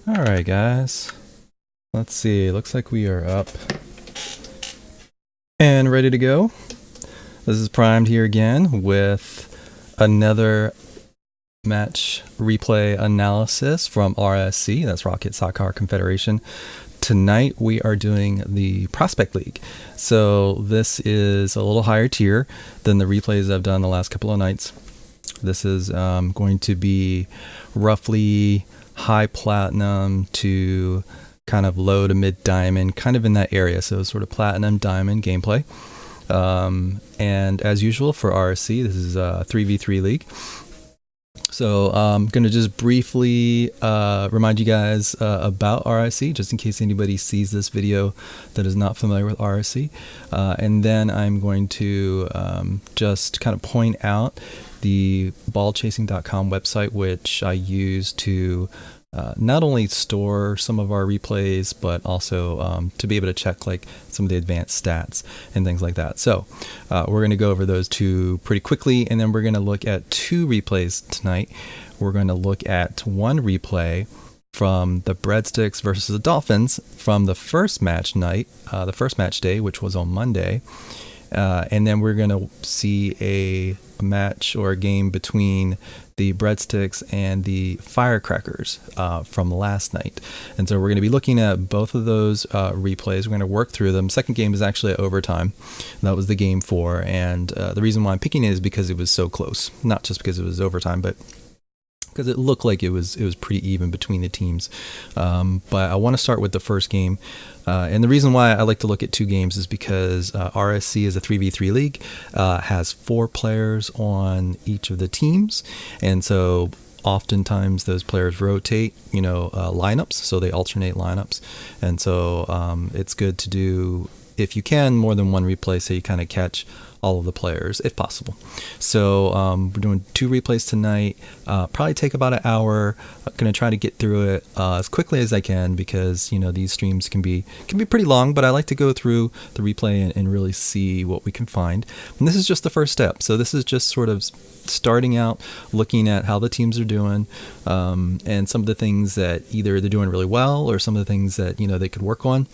All right, guys. Let's see. Looks like we are up and ready to go. This is Primed here again with another match replay analysis from RSC. That's Rocket Soccer Confederation. Tonight we are doing the Prospect League. So this is a little higher tier than the replays I've done the last couple of nights. This is going to be roughly high platinum to kind of low to mid diamond, kind of in that area. So sort of platinum diamond gameplay. And as usual for RSC, this is a 3v3 league. So I'm going to just briefly remind you guys about RSC, just in case anybody sees this video that is not familiar with RSC. And then I'm going to just kind of point out the ballchasing.com website, which I use to not only store some of our replays, but also to be able to check like some of the advanced stats and things like that. So we're going to go over those two pretty quickly, and then we're going to look at two replays tonight. We're going to look at one replay from the Breadsticks versus the Dolphins from the first match night, the first match day, which was on Monday. And then we're going to see a match or a game between the Breadsticks and the Firecrackers from last night. And so we're going to be looking at both of those replays. We're going to work through them. Second game is actually at overtime. That was the game 4. And the reason why I'm picking it is because it was so close. Not just because it was overtime, but because it looked like it was pretty even between the teams. But I want to start with the first game. And the reason why I like to look at two games is because RSC is a 3v3 league, has 4 players on each of the teams. And so oftentimes those players rotate, lineups. So they alternate lineups. And so it's good to do, if you can, more than one replay so you kind of catch all of the players if possible. So we're doing 2 replays tonight. Probably take about an hour. I'm gonna try to get through it as quickly as I can because these streams can be pretty long, but I like to go through the replay and really see what we can find. And this is just the first step. So this is just sort of starting out, looking at how the teams are doing, and some of the things that either they're doing really well or some of the things that they could work on.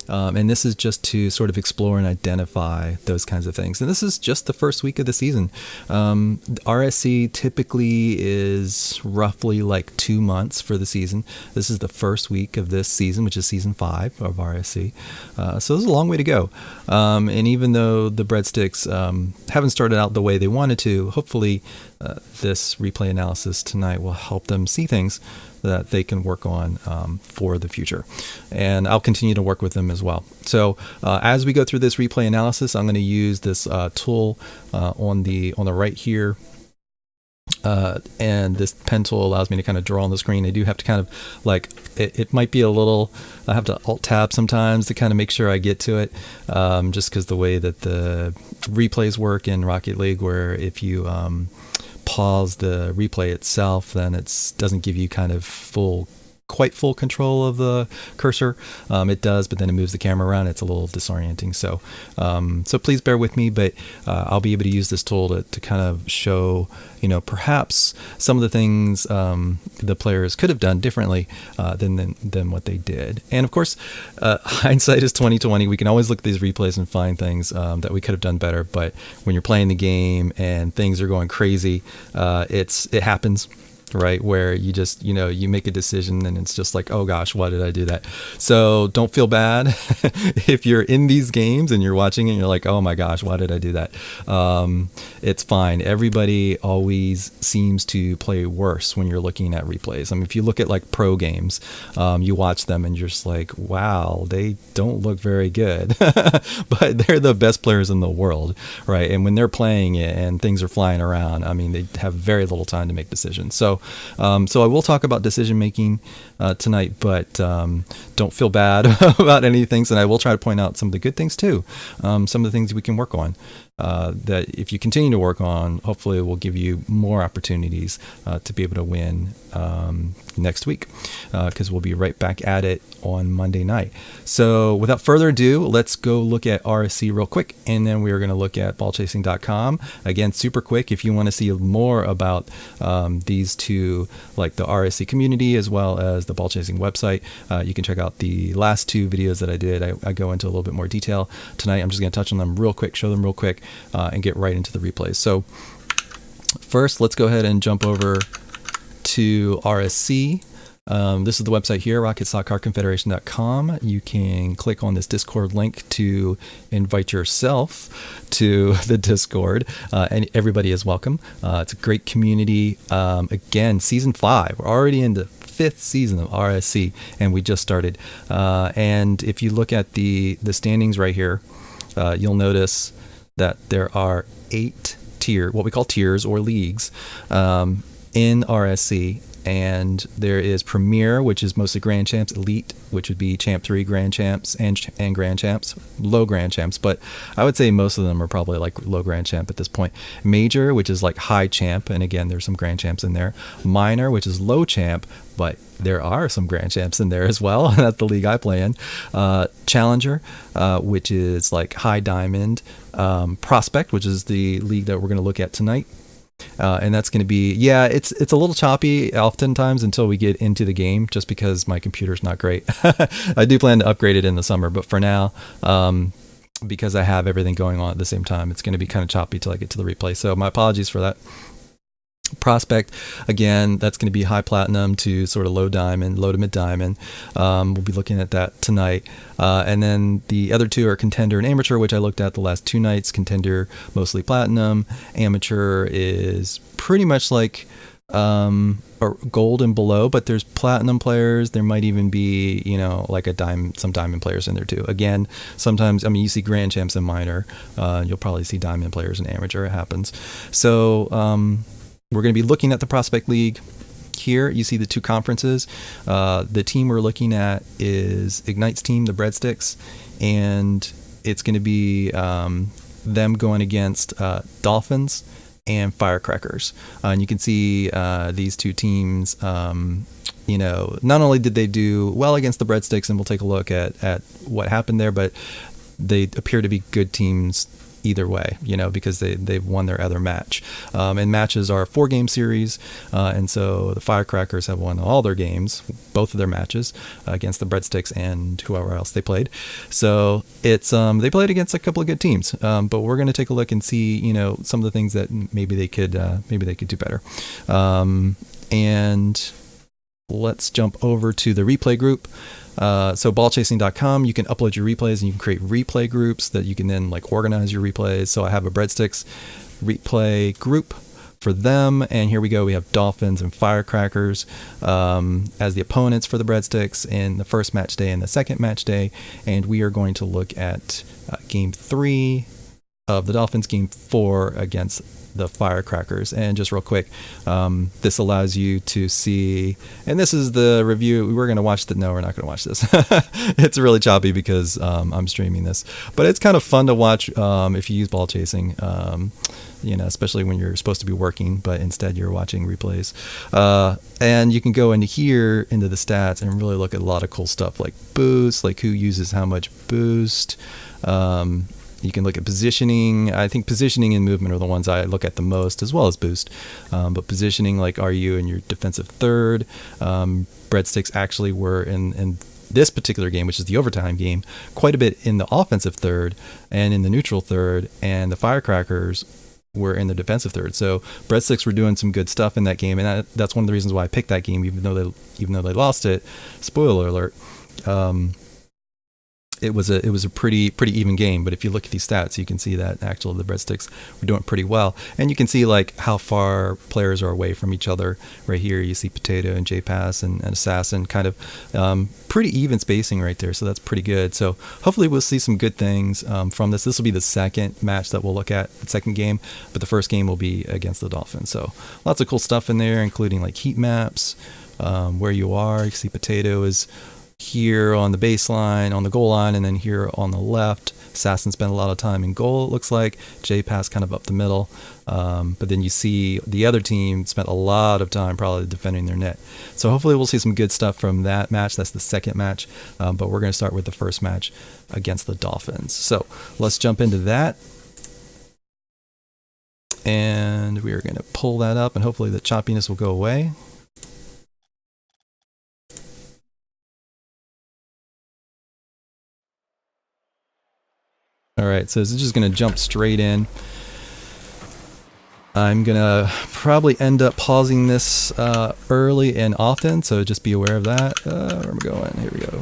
And this is just to sort of explore and identify those kinds of things. And this is just the first week of the season. RSC typically is roughly like 2 months for the season. This is the first week of this season, which is season 5 of RSC. So there's a long way to go. And even though the Breadsticks haven't started out the way they wanted to, hopefully this replay analysis tonight will help them see things that they can work on for the future. And I'll continue to work with them as well. So as we go through this replay analysis, I'm going to use this tool on the right here. And this pen tool allows me to kind of draw on the screen. I do have to kind of it might be a little, I have to alt tab sometimes to kind of make sure I get to it, just because the way that the replays work in Rocket League, where if you pause the replay itself, then it doesn't give you kind of quite full control of the cursor. It does, but then it moves the camera around. It's a little disorienting. So please bear with me, but I'll be able to use this tool to kind of show, perhaps some of the things the players could have done differently than what they did. And of course, hindsight is 20/20. We can always look at these replays and find things that we could have done better. But when you're playing the game and things are going crazy, it happens. Right, where you just you make a decision and it's just like, oh gosh, why did I do that? So don't feel bad if you're in these games and you're watching it and you're like, oh my gosh, why did I do that? It's fine. Everybody always seems to play worse when you're looking at replays. I mean, if you look at like pro games, you watch them and you're just like, wow, they don't look very good, but they're the best players in the world, right? And when they're playing it and things are flying around, I mean, they have very little time to make decisions. So I will talk about decision making tonight, but don't feel bad about any things, and I will try to point out some of the good things too, some of the things we can work on. that if you continue to work on, hopefully it will give you more opportunities to be able to win next week, because we'll be right back at it on Monday night. So without further ado, let's go look at RSC real quick, and then we are going to look at ballchasing.com. Again, super quick, if you want to see more about these two, like the RSC community as well as the ball chasing website, you can check out the last two videos that I did. I go into a little bit more detail. Tonight I'm just going to touch on them real quick, show them real quick, and get right into the replays. So first, let's go ahead and jump over to RSC. This is the website here, rocketstockcarconfederation.com. You can click on this Discord link to invite yourself to the Discord, and everybody is welcome. It's a great community. Again, season 5. We're already in the 5th season of RSC, and we just started. And if you look at the standings right here, you'll notice that there are 8 what we call tiers or leagues in RSC. And there is Premier, which is mostly Grand Champs, Elite, which would be Champ 3, Grand Champs, and Grand Champs, low Grand Champs. But I would say most of them are probably like low Grand Champ at this point. Major, which is like High Champ, and again, there's some Grand Champs in there. Minor, which is Low Champ, but there are some Grand Champs in there as well. That's the league I play in. Challenger, which is like High Diamond. Prospect, which is the league that we're going to look at tonight. And that's going to be, it's a little choppy oftentimes until we get into the game, just because my computer's not great. I do plan to upgrade it in the summer, but for now, because I have everything going on at the same time, it's going to be kind of choppy till I get to the replay. So my apologies for that. Prospect, again, that's going to be high platinum to sort of low diamond, low to mid diamond. We'll be looking at that tonight. And then the other two are contender and amateur, which I looked at the last 2 nights. Contender, mostly platinum. Amateur is pretty much like or gold and below, but there's platinum players. There might even be, like some diamond players in there too. Again, sometimes, you see Grand Champs in minor. You'll probably see diamond players in amateur. It happens. So, we're going to be looking at the Prospect League. Here you see the 2 conferences. The team we're looking at is Ignite's team, the Breadsticks, and it's going to be them going against Dolphins and Firecrackers. And you can see these 2 teams, not only did they do well against the Breadsticks, and we'll take a look at what happened there, but they appear to be good teams either way, because they've won their other match. And matches are a 4-game series, and so the Firecrackers have won all their games, both of their matches, against the Breadsticks and whoever else they played. So it's they played against a couple of good teams, but we're going to take a look and see some of the things that maybe they could do better. And let's jump over to the replay group. So ballchasing.com, you can upload your replays and you can create replay groups that you can then organize your replays. So I have a Breadsticks replay group for them, and here we go. We have Dolphins and Firecrackers as the opponents for the Breadsticks in the first match day and the second match day, and we are going to look at game 3 of the Dolphins, game 4 against the Firecrackers. And just real quick, this allows you to see, and this is the review. We're going to watch no, we're not going to watch this. It's really choppy because I'm streaming this, but it's kind of fun to watch if you use ball chasing, especially when you're supposed to be working, but instead you're watching replays. And you can go into here, into the stats, and really look at a lot of cool stuff like boost, like who uses how much boost. You can look at positioning. I think positioning and movement are the ones I look at the most, as well as boost. But positioning, like are you in your defensive third? Breadsticks actually were in this particular game, which is the overtime game, quite a bit in the offensive third and in the neutral third, and the Firecrackers were in the defensive third. So Breadsticks were doing some good stuff in that game, and that's one of the reasons why I picked that game, even though they lost it. Spoiler alert. It was a pretty even game, but if you look at these stats, you can see that actually the Breadsticks were doing pretty well, and you can see how far players are away from each other. Right here, you see Potato and J-Pass and Assassin, kind of pretty even spacing right there, so that's pretty good. So hopefully we'll see some good things from this. This will be the second match that we'll look at, the second game, but the first game will be against the Dolphins. So lots of cool stuff in there, including heat maps, where you are. You see Potato is here on the baseline, on the goal line, and then here on the left. Assassin spent a lot of time in goal, it looks like. J pass kind of up the middle. But then you see the other team spent a lot of time probably defending their net. So hopefully we'll see some good stuff from that match. That's the second match. But we're going to start with the first match against the Dolphins. So let's jump into that. And we are going to pull that up, and hopefully the choppiness will go away. All right, so this is just going to jump straight in. I'm going to probably end up pausing this early and often, so just be aware of that. Where am I going? Here we go.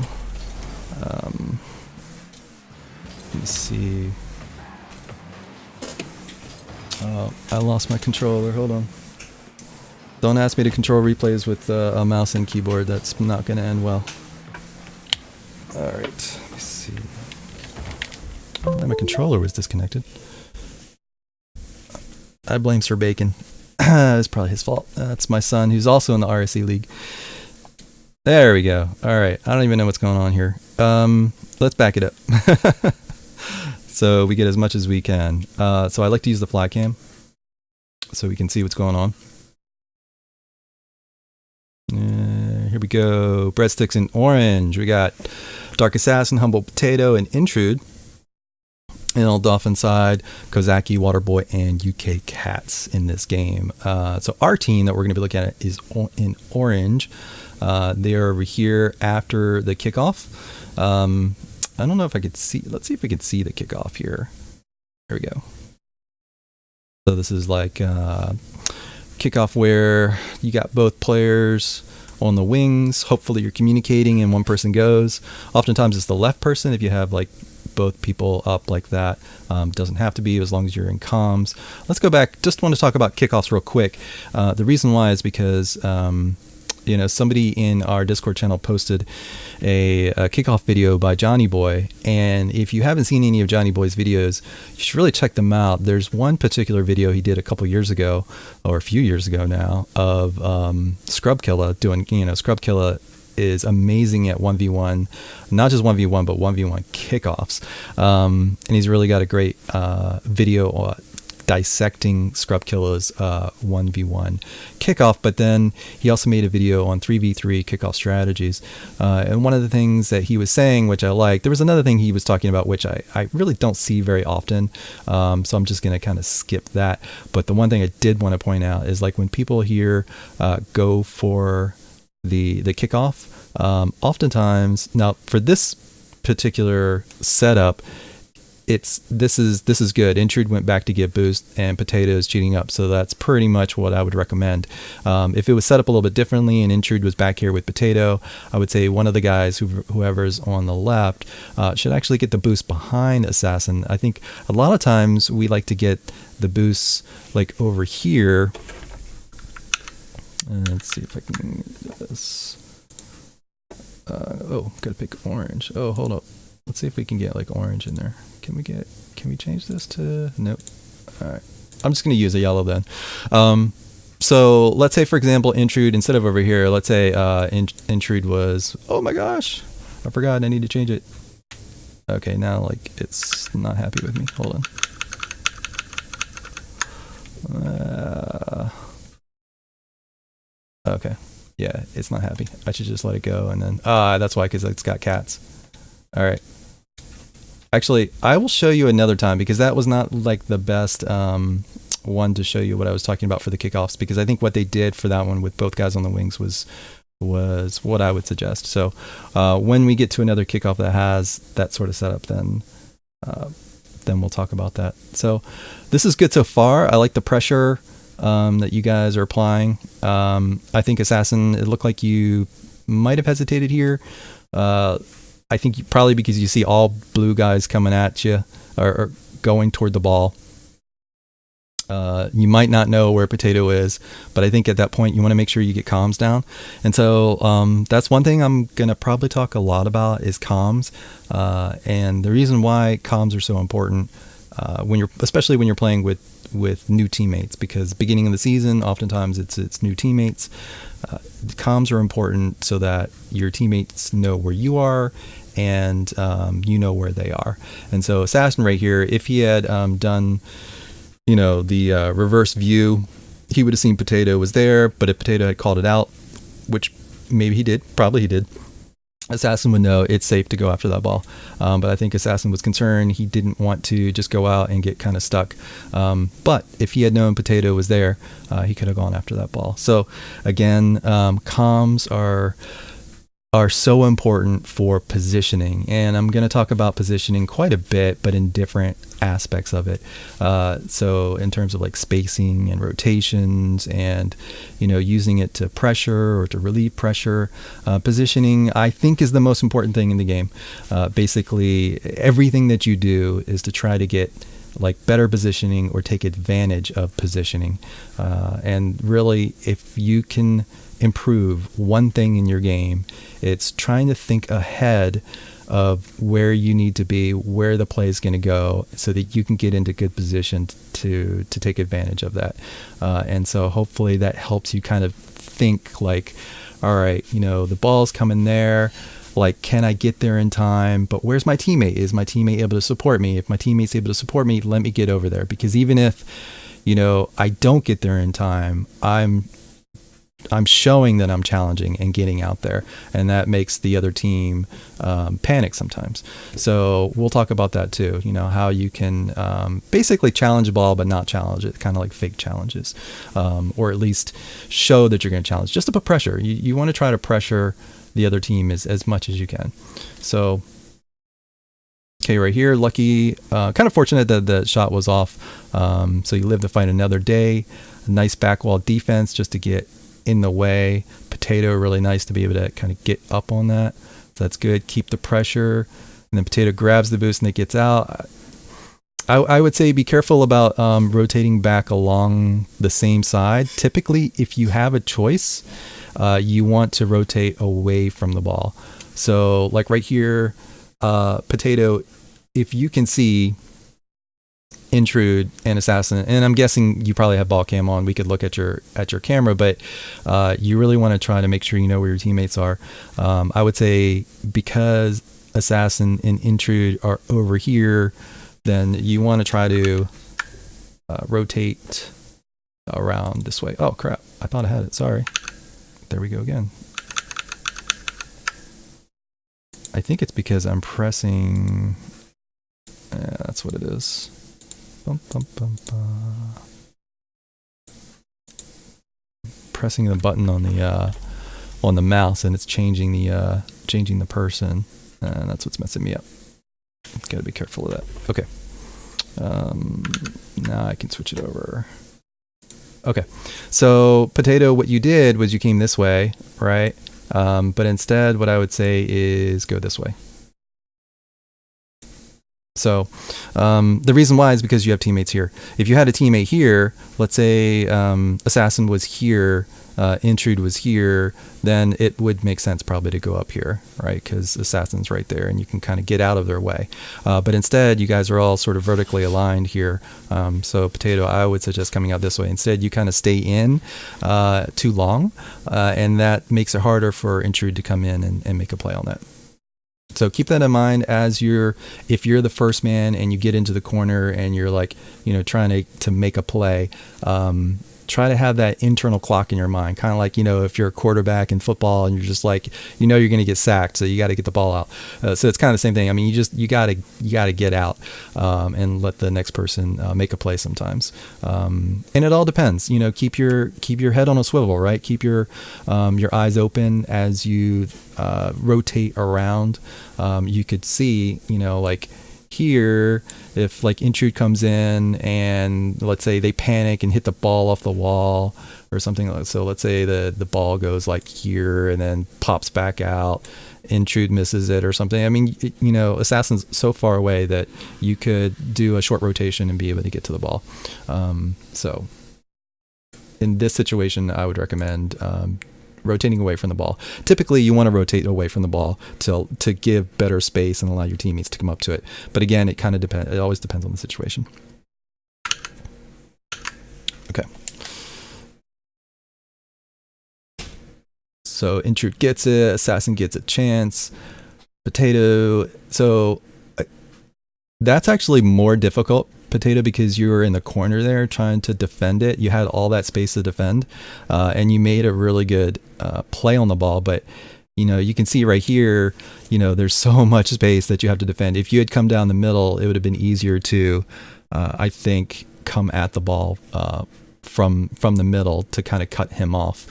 Let me see. Oh, I lost my controller. Hold on. Don't ask me to control replays with a mouse and keyboard. That's not going to end well. All right, let me see. My controller was disconnected. I blame Sir Bacon. It's probably his fault. That's my son, who's also in the RSC league. There we go. All right. I don't even know what's going on here. Let's back it up. So we get as much as we can. So I like to use the fly cam so we can see what's going on. Here we go. Breadsticks in orange. We got Dark Assassin, Humble Potato, and Intrude. And on the Dolphin side, Kozaki, Waterboy, and UK Cats in this game. So our team that we're going to be looking at is in orange. They are over here after the kickoff. I don't know if I could see. Let's see if we can see the kickoff here. There we go. So this is like kickoff where you got both players on the wings. Hopefully you're communicating and one person goes. Oftentimes it's the left person if you have like both people up like that. Doesn't have to be as long as you're in comms. Let's go back. Just want to talk about kickoffs real quick. The reason why is because somebody in our Discord channel posted a kickoff video by Johnny Boy, and if you haven't seen any of Johnny Boy's videos, you should really check them out. There's one particular video he did a couple years ago, or a few years ago now, of Scrubkilla doing, Scrubkilla is amazing at 1v1, not just 1v1, but 1v1 kickoffs. And he's really got a great video dissecting Scrubkilla's 1v1 kickoff, but then he also made a video on 3v3 kickoff strategies. And one of the things that he was saying, which I liked, there was another thing he was talking about, which I really don't see very often. So I'm just going to kind of skip that. But the one thing I did want to point out is like when people here go for the kickoff, oftentimes, now for this particular setup, this is good. Intrude went back to get boost, and Potato's cheating up, so that's pretty much what I would recommend. If it was set up a little bit differently and Intrude was back here with Potato, I would say one of the guys, whoever's on the left, should actually get the boost behind Assassin. I think a lot of times we like to get the boosts like over here. Let's see if I can get this. Gotta pick orange. Oh, hold up. Let's see if we can get like orange in there. Can we change this to, nope. All right. I'm just going to use a yellow then. So let's say, for example, Intrude, instead of over here, let's say Intrude was, oh my gosh, I forgot, I need to change it. Okay, now like it's not happy with me. Hold on. Okay. Yeah, it's not happy. I should just let it go, and then that's why, because it's got cats. All right. Actually, I will show you another time, because that was not like the best one to show you what I was talking about for the kickoffs, because I think what they did for that one with both guys on the wings was what I would suggest. So when we get to another kickoff that has that sort of setup, then we'll talk about that. So this is good so far. I like the pressure that you guys are applying. I think Assassin, it looked like you might have hesitated here. I think probably because you see all blue guys coming at you or going toward the ball. You might not know where Potato is, but I think at that point you want to make sure you get comms down. And so that's one thing I'm going to probably talk a lot about is comms. And the reason why comms are so important, especially when you're playing with with new teammates, because beginning of the season, oftentimes it's new teammates. Comms are important so that your teammates know where you are and you know where they are. And so Assassin right here, if he had done, the reverse view, he would have seen Potato was there, but if Potato had called it out, which maybe he did, probably he did, Assassin would know it's safe to go after that ball. But I think Assassin was concerned. He didn't want to just go out and get kind of stuck. But if he had known Potato was there, he could have gone after that ball. So again, comms are so important for positioning, and I'm going to talk about positioning quite a bit, but in different aspects of it. So in terms of like spacing and rotations and, using it to pressure or to relieve pressure, positioning, I think, is the most important thing in the game. Basically, everything that you do is to try to get like better positioning or take advantage of positioning. And really, if you can improve one thing in your game, it's trying to think ahead of where you need to be, where the play is going to go, so that you can get into good position to take advantage of that. And so hopefully that helps you kind of think like, all right, the ball's coming there. Like, can I get there in time? But where's my teammate? Is my teammate able to support me? If my teammate's able to support me, let me get over there. Because even if, I don't get there in time, I'm showing that I'm challenging and getting out there, and that makes the other team panic sometimes. So we'll talk about that too. How you can basically challenge a ball but not challenge it, kind of like fake challenges, or at least show that you're going to challenge, just to put pressure. You want to try to pressure the other team as much as you can. So okay, right here, lucky, kind of fortunate that the shot was off. So you live to fight another day. Nice back wall defense just to get in the way. Potato, really nice to be able to kind of get up on that. So that's good. Keep the pressure. And then Potato grabs the boost and it gets out. I would say be careful about rotating back along the same side. Typically, if you have a choice, you want to rotate away from the ball. So like right here, Potato, if you can see Intrude and Assassin, and I'm guessing you probably have ball cam on, we could look at your camera, but you really want to try to make sure you know where your teammates are. I would say because Assassin and Intrude are over here, then you want to try to rotate around this way. Oh crap, I thought I had it, sorry. There we go again. I think it's because I'm pressing, that's what it is. Bum, bum, bum, bum. Pressing the button on the mouse, and it's changing the person, and that's what's messing me up. Got to be careful of that. Okay. Now I can switch it over. Okay. So Potato, what you did was you came this way, right? But instead, what I would say is go this way. So the reason why is because you have teammates here. If you had a teammate here, let's say Assassin was here, Intrude was here, then it would make sense probably to go up here, right? Because Assassin's right there and you can kind of get out of their way. But instead, you guys are all sort of vertically aligned here. So Potato, I would suggest coming out this way. Instead, you kind of stay in too long, and that makes it harder for Intrude to come in and make a play on that. So keep that in mind if you're the first man and you get into the corner and you're like, trying to make a play, try to have that internal clock in your mind, kind of like, if you're a quarterback in football and you're just like, you're going to get sacked, so you got to get the ball out. So it's kind of the same thing. I mean, you got to get out and let the next person make a play sometimes. And it all depends. Keep your head on a swivel, right? Keep your eyes open as you rotate around. You could see, like here, if like Intrude comes in and let's say they panic and hit the ball off the wall or something like that. So let's say the ball goes like here and then pops back out, Intrude misses it or something. I mean, Assassin's so far away that you could do a short rotation and be able to get to the ball. So in this situation, I would recommend rotating away from the ball. Typically, you want to rotate away from the ball to give better space and allow your teammates to come up to it. But again, it kind of depends. It always depends on the situation. Okay. So Intrude gets it. Assassin gets a chance. Potato. So that's actually more difficult, Potato, because you were in the corner there trying to defend it. You had all that space to defend, and you made a really good play on the ball. But you can see right here, there's so much space that you have to defend. If you had come down the middle, it would have been easier to, I think, come at the ball from the middle to kind of cut him off.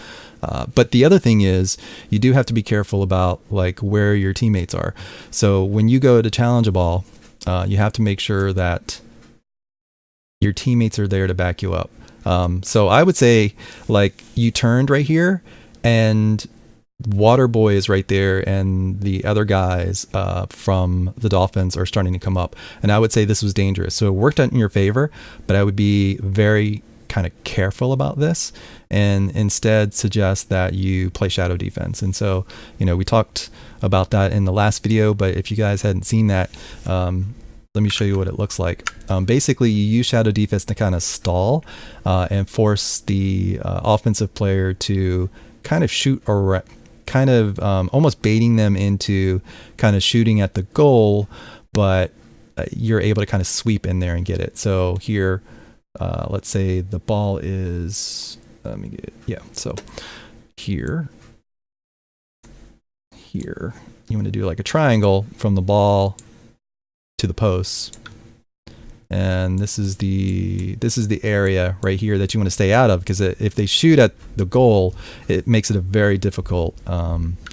But the other thing is, you do have to be careful about like where your teammates are. So when you go to challenge a ball, you have to make sure that your teammates are there to back you up. So I would say, like, you turned right here, and Waterboy is right there, and the other guys from the Dolphins are starting to come up. And I would say this was dangerous. So it worked out in your favor, but I would be very kind of careful about this, and instead suggest that you play shadow defense. And so, we talked about that in the last video, but if you guys hadn't seen that, let me show you what it looks like. Basically, you use shadow defense to kind of stall and force the offensive player to kind of shoot, or kind of almost baiting them into kind of shooting at the goal, but you're able to kind of sweep in there and get it. So here, let's say the ball is, let me get it. Yeah, so here, you want to do like a triangle from the ball to the posts, and this is the area right here that you want to stay out of, because if they shoot at the goal, it makes it a very difficult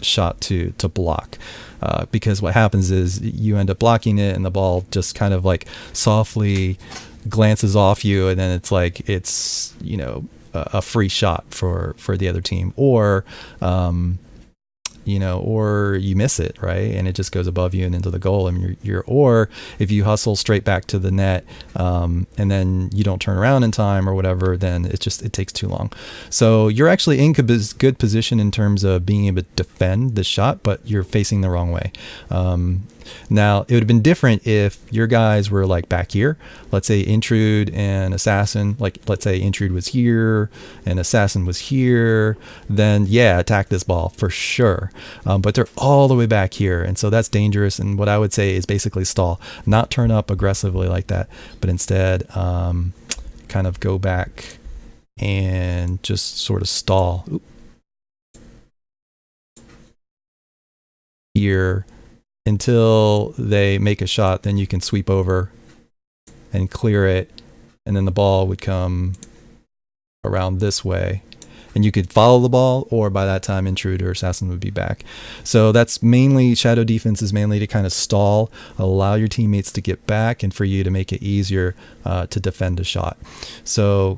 shot to block, because what happens is you end up blocking it, and the ball just kind of like softly glances off you, and then it's like it's a free shot for the other team, or or you miss it, right, and it just goes above you and into the goal. I mean, or if you hustle straight back to the net, and then you don't turn around in time or whatever, then it takes too long. So you're actually in good position in terms of being able to defend the shot, but you're facing the wrong way. Now, it would have been different if your guys were like back here. Let's say Intrude and Assassin, like let's say Intrude was here and Assassin was here, then yeah, attack this ball for sure. But they're all the way back here, and so that's dangerous. And what I would say is basically stall, not turn up aggressively like that, but instead kind of go back and just sort of stall. Oop. Here until they make a shot, then you can sweep over and clear it, and then the ball would come around this way, and you could follow the ball, or by that time Intrude or Assassin would be back. So that's mainly, shadow defense is mainly to kind of stall, allow your teammates to get back, and for you to make it easier to defend a shot. So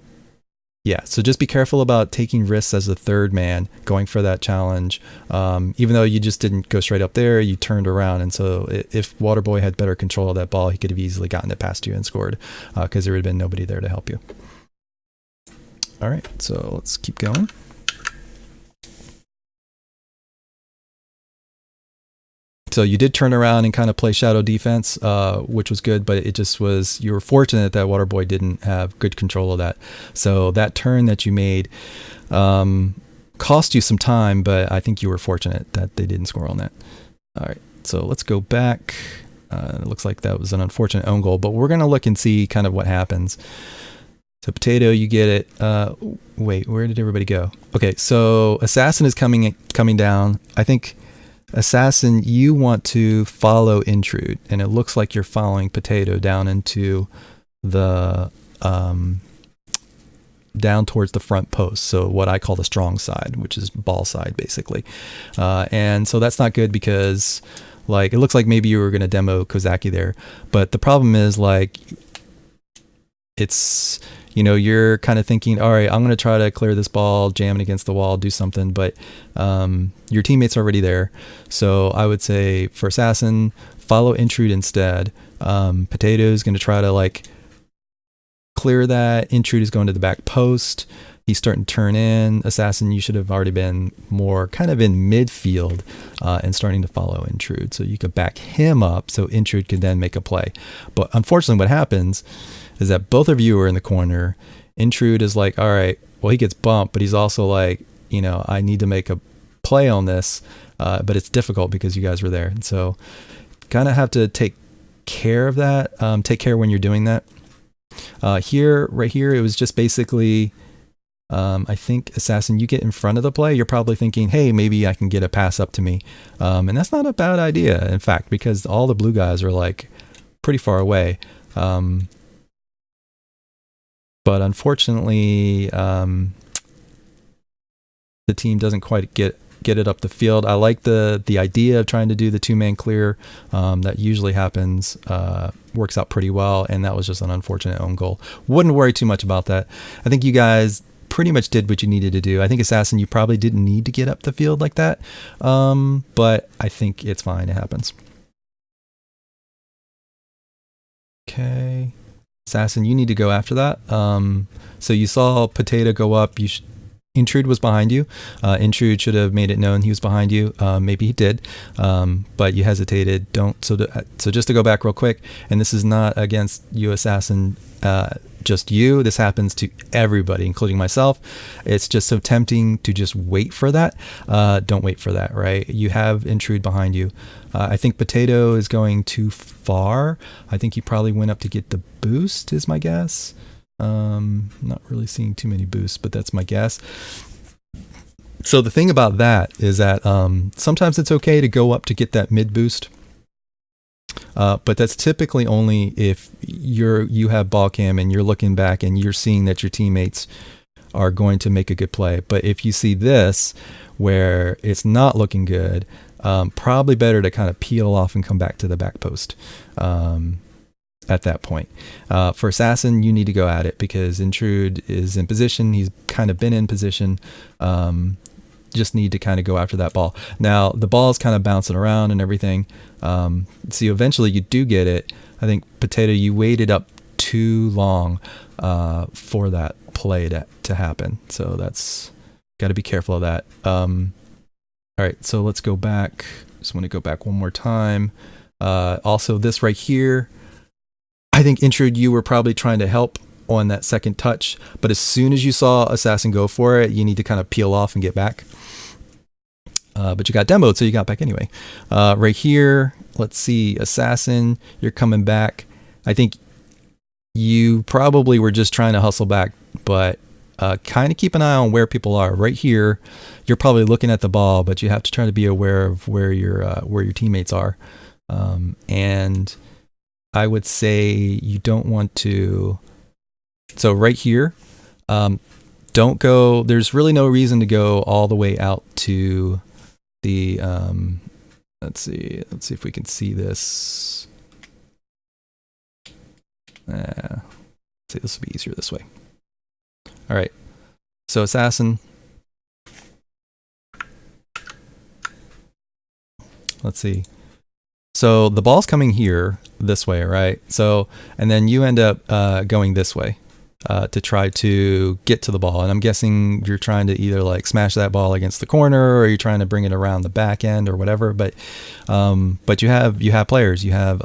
yeah, so just be careful about taking risks as a third man, going for that challenge. Even though you just didn't go straight up there, you turned around. And so if Waterboy had better control of that ball, he could have easily gotten it past you and scored, because there would have been nobody there to help you. All right, so let's keep going. So you did turn around and kind of play shadow defense, which was good, but it just was, you were fortunate that Waterboy didn't have good control of that. So that turn that you made cost you some time, but I think you were fortunate that they didn't score on that. All right, so let's go back. It looks like that was an unfortunate own goal, but we're going to look and see kind of what happens. So Potato, you get it. Wait, where did everybody go? Okay, so Assassin is coming down. I think Assassin, you want to follow Intrude, and it looks like you're following Potato down into the down towards the front post, so what I call the strong side, which is ball side basically. And so that's not good, because like it looks like maybe you were going to demo Kozaki there, but the problem is like it's, you're kind of thinking, all right, I'm going to try to clear this ball, jam it against the wall, do something, but your teammate's already there. So I would say for Assassin, follow Intrude instead. Potato's going to try to like clear that. Intrude is going to the back post. He's starting to turn in. Assassin, you should have already been more kind of in midfield and starting to follow Intrude. So you could back him up so Intrude could then make a play. But unfortunately what happens is that both of you are in the corner, Intrude is like, all right, well, he gets bumped, but he's also like, I need to make a play on this, but it's difficult because you guys were there. And so kind of have to take care of that. Take care when you're doing that. Right here, it was just basically, I think, Assassin, you get in front of the play, you're probably thinking, hey, maybe I can get a pass up to me. And that's not a bad idea, in fact, because all the blue guys are like pretty far away. But unfortunately, the team doesn't quite get it up the field. I like the idea of trying to do the two-man clear. That usually happens, works out pretty well, and that was just an unfortunate own goal. Wouldn't worry too much about that. I think you guys pretty much did what you needed to do. I think Assassin, you probably didn't need to get up the field like that, but I think it's fine. It happens. Okay. Assassin, you need to go after that. So you saw Potato go up. Intrude was behind you. Intrude should have made it known he was behind you. Maybe he did, but you hesitated. So just to go back real quick, and this is not against you, Assassin, just you. This happens to everybody, including myself. It's just so tempting to just wait for that. Don't wait for that, right? You have Intrude behind you. I think Potato is going too far. I think he probably went up to get the boost, is my guess. Not really seeing too many boosts, but that's my guess. So the thing about that is that sometimes it's okay to go up to get that mid boost, but that's typically only if you have ball cam and you're looking back and you're seeing that your teammates are going to make a good play. But if you see this where it's not looking good, probably better to kind of peel off and come back to the back post. At that point. For Assassin, you need to go at it because Intrude is in position. He's kind of been in position. Just need to kind of go after that ball. Now, the ball's kind of bouncing around and everything. So eventually you do get it. I think, Potato, you waited up too long for that play to happen. So that's got to be careful of that. All right, so let's go back. Just want to go back one more time. Also, this right here, I think, Intrude, you were probably trying to help on that second touch, but as soon as you saw Assassin go for it, you need to kind of peel off and get back. But you got demoed, so you got back anyway. Right here, let's see, Assassin, you're coming back. I think you probably were just trying to hustle back, but kind of keep an eye on where people are. Right here, you're probably looking at the ball, but you have to try to be aware of where your teammates are. And I would say you don't want to. So right here, don't go. There's really no reason to go all the way out to the. Let's see if we can see this. See, this will be easier this way. All right. So Assassin. Let's see. So the ball's coming here this way, right? So, and then you end up going this way to try to get to the ball. And I'm guessing you're trying to either like smash that ball against the corner, or you're trying to bring it around the back end or whatever. But you have players. You have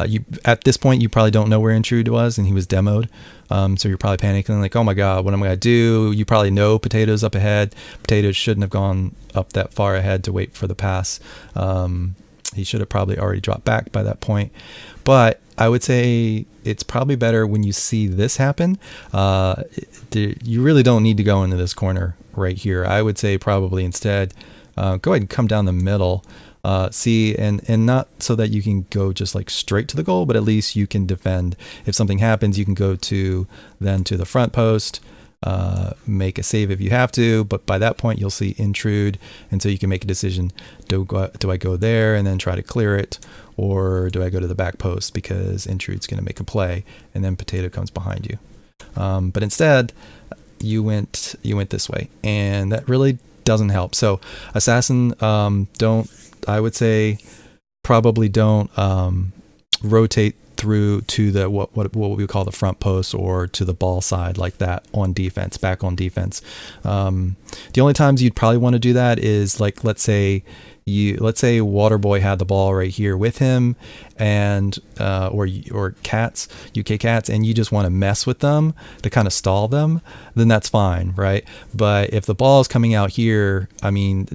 you at this point you probably don't know where Intrude was, and he was demoed. So you're probably panicking like, oh my God, what am I gonna do? You probably know Potato's up ahead. Potatoes shouldn't have gone up that far ahead to wait for the pass. He should have probably already dropped back by that point. But I would say it's probably better when you see this happen. You really don't need to go into this corner right here. I would say probably instead go ahead and come down the middle. And not so that you can go just like straight to the goal, but at least you can defend. If something happens, you can go to the front post, make a save if you have to, but by that point you'll see Intrude, and so you can make a decision. Do I go there and then try to clear it, or do I go to the back post because Intrude's going to make a play and then Potato comes behind you? But instead you went this way, and that really doesn't help. So Assassin, I would say probably don't rotate through to the what we call the front post or to the ball side like that on defense, back on defense. The only times you'd probably want to do that is like, let's say let's say Waterboy had the ball right here with him, and or cats, UK cats, and you just want to mess with them to kind of stall them, then that's fine, right? But if the ball is coming out here, I mean,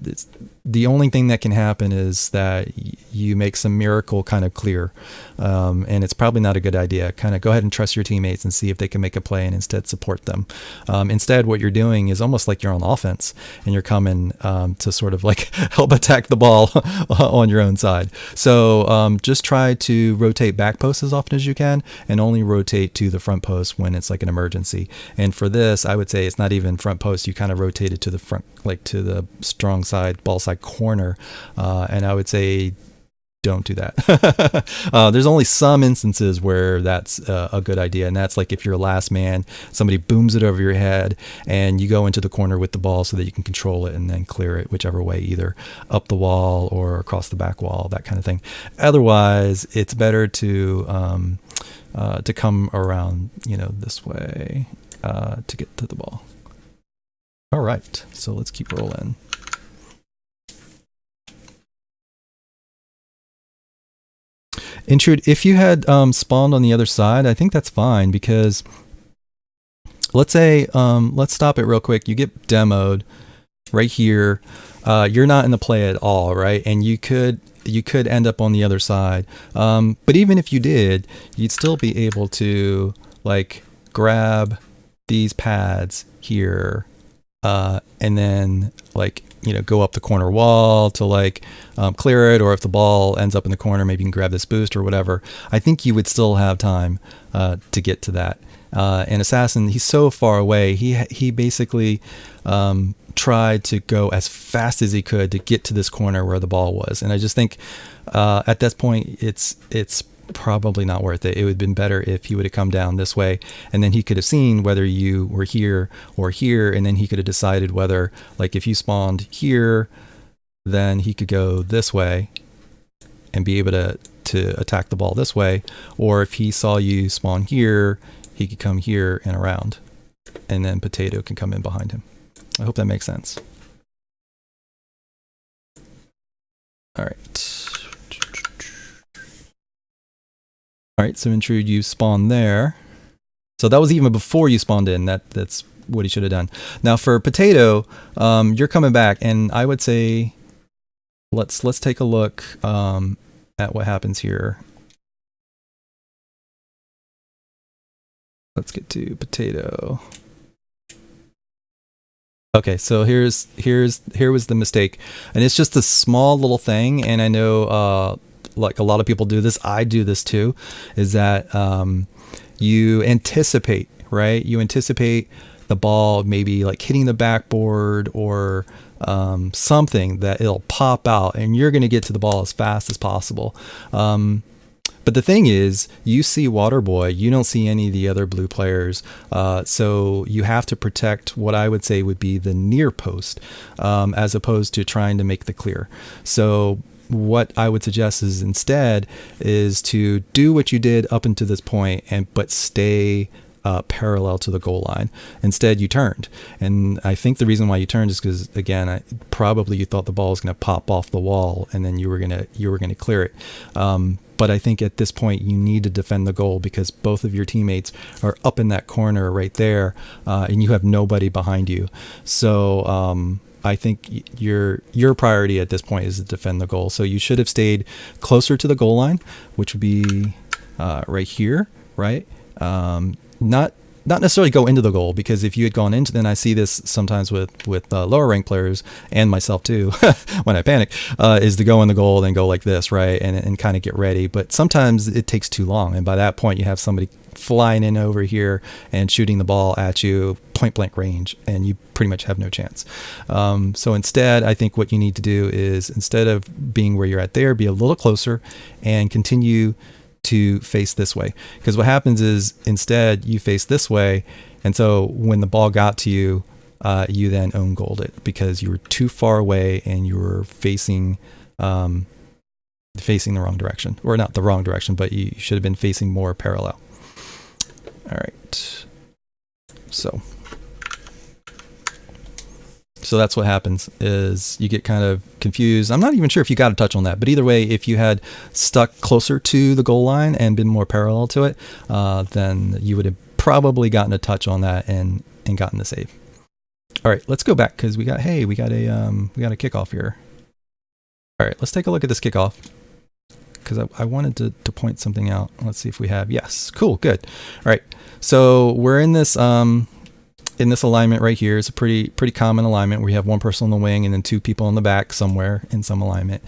the only thing that can happen is that you make some miracle kind of clear, and it's probably not a good idea. Kind of go ahead and trust your teammates and see if they can make a play, and instead support them. Instead, what you're doing is almost like you're on offense, and you're coming to sort of like help attack the ball on your own side. So just try to rotate back post as often as you can, and only rotate to the front post when it's like an emergency. And for this, I would say it's not even front post. You kind of rotate it to the front, like to the strong side, ball side corner. And I would say don't do that. There's only some instances where that's a good idea, and that's like if you're last man, somebody booms it over your head, and you go into the corner with the ball so that you can control it and then clear it whichever way, either up the wall or across the back wall, that kind of thing. Otherwise, it's better to come around, this way to get to the ball. All right, so let's keep rolling. Intrude, if you had spawned on the other side, I think that's fine, because let's say, let's stop it real quick. You get demoed right here. You're not in the play at all, right? And you could end up on the other side. But even if you did, you'd still be able to like grab these pads here, and then like, go up the corner wall to like clear it, or if the ball ends up in the corner, maybe you can grab this boost or whatever. I think you would still have time to get to that. And Assassin, he's so far away. He basically tried to go as fast as he could to get to this corner where the ball was. And I just think at this point, it's probably not worth it. It would have been better if he would have come down this way, and then he could have seen whether you were here or here, and then he could have decided whether, like, if you spawned here, then he could go this way and be able to attack the ball this way, or if he saw you spawn here, he could come here and around, and then Potato can come in behind him. I hope that makes sense. All right. All right, so Intrude, you spawned there. So that was even before you spawned in. That's what he should have done. Now for Potato, you're coming back, and I would say let's take a look at what happens here. Let's get to Potato. Okay, so here was the mistake, and it's just a small little thing, and I know like a lot of people do this, I do this too, is that you anticipate, right? You anticipate the ball maybe like hitting the backboard or something that it'll pop out, and you're going to get to the ball as fast as possible. But the thing is, you see Waterboy, you don't see any of the other blue players, so you have to protect what I would say would be the near post, as opposed to trying to make the clear. So what I would suggest is instead is to do what you did up until this point, but stay parallel to the goal line. Instead, you turned, and I think the reason why you turned is because, again, probably you thought the ball was going to pop off the wall, and then you were gonna clear it. But I think at this point you need to defend the goal, because both of your teammates are up in that corner right there, and you have nobody behind you. So I think your priority at this point is to defend the goal. So you should have stayed closer to the goal line, which would be right here, right? Not necessarily go into the goal, because if you had gone into, then I see this sometimes with lower ranked players and myself too, when I panic, is to go in the goal, then go like this, right? And kind of get ready. But sometimes it takes too long. And by that point, you have somebody flying in over here and shooting the ball at you point blank range, and you pretty much have no chance. So instead, I think what you need to do is, instead of being where you're at there, be a little closer and continue to face this way. Because what happens is, instead you face this way, and so when the ball got to you, you then own goaled it, because you were too far away and you were facing the wrong direction, or not the wrong direction, but you should have been facing more parallel. All right, so So that's what happens is you get kind of confused. I'm not even sure if you got a touch on that, but either way, if you had stuck closer to the goal line and been more parallel to it, then you would have probably gotten a touch on that and gotten the save. All right, let's go back because we got a kickoff here. All right, let's take a look at this kickoff because I wanted to point something out. Let's see if we have. Yes, cool, good. All right, so we're in this alignment right here. It's a pretty common alignment where you have one person on the wing and then two people on the back somewhere in some alignment.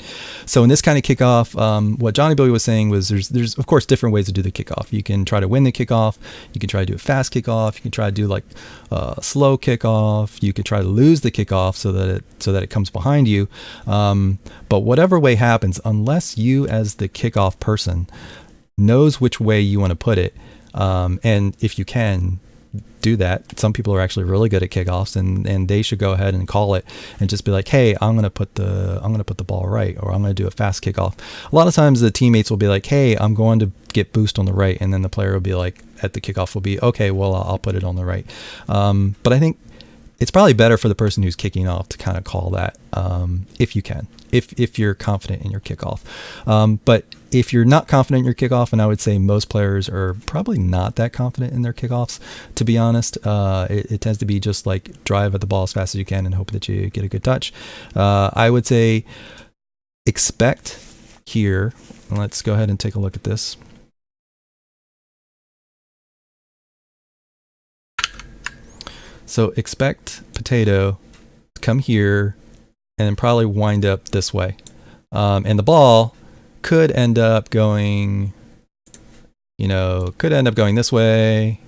So in this kind of kickoff, what Johnny Boy was saying was there's of course different ways to do the kickoff. You can try to win the kickoff. You can try to do a fast kickoff. You can try to do like a slow kickoff. You could try to lose the kickoff so that it comes behind you. But whatever way happens, unless you as the kickoff person knows which way you want to put it, and if you can do that. Some people are actually really good at kickoffs, and they should go ahead and call it and just be like, hey, I'm gonna put the ball right, or I'm gonna do a fast kickoff. A lot of times the teammates will be like, hey, I'm going to get boost on the right, and then the player will be like, at the kickoff will be, okay, well, I'll put it on the right. But I think it's probably better for the person who's kicking off to kind of call that, if you can, if you're confident in your kickoff. But if you're not confident in your kickoff, and I would say most players are probably not that confident in their kickoffs, to be honest, it tends to be just like drive at the ball as fast as you can and hope that you get a good touch. I would say expect here, and let's go ahead and take a look at this. So expect Potato to come here and then probably wind up this way. And the ball could end up going, could end up going this way,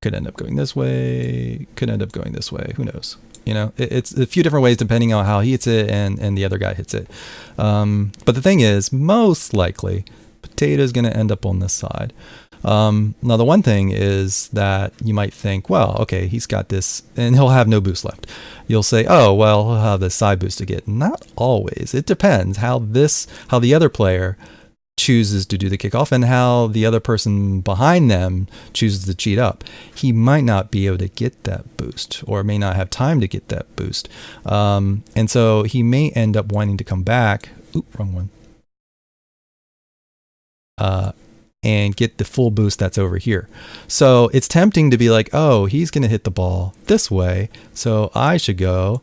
could end up going this way, could end up going this way. Who knows? It's a few different ways depending on how he hits it and the other guy hits it. But the thing is, most likely, Potato's going to end up on this side. Now, the one thing is that you might think, well, okay, he's got this, and he'll have no boost left. You'll say, oh, well, he'll have the side boost to get. Not always. It depends how the other player chooses to do the kickoff and how the other person behind them chooses to cheat up. He might not be able to get that boost, or may not have time to get that boost. And so he may end up wanting to come back. Oop, wrong one. And get the full boost that's over here. So it's tempting to be like, oh, he's going to hit the ball this way, so I should go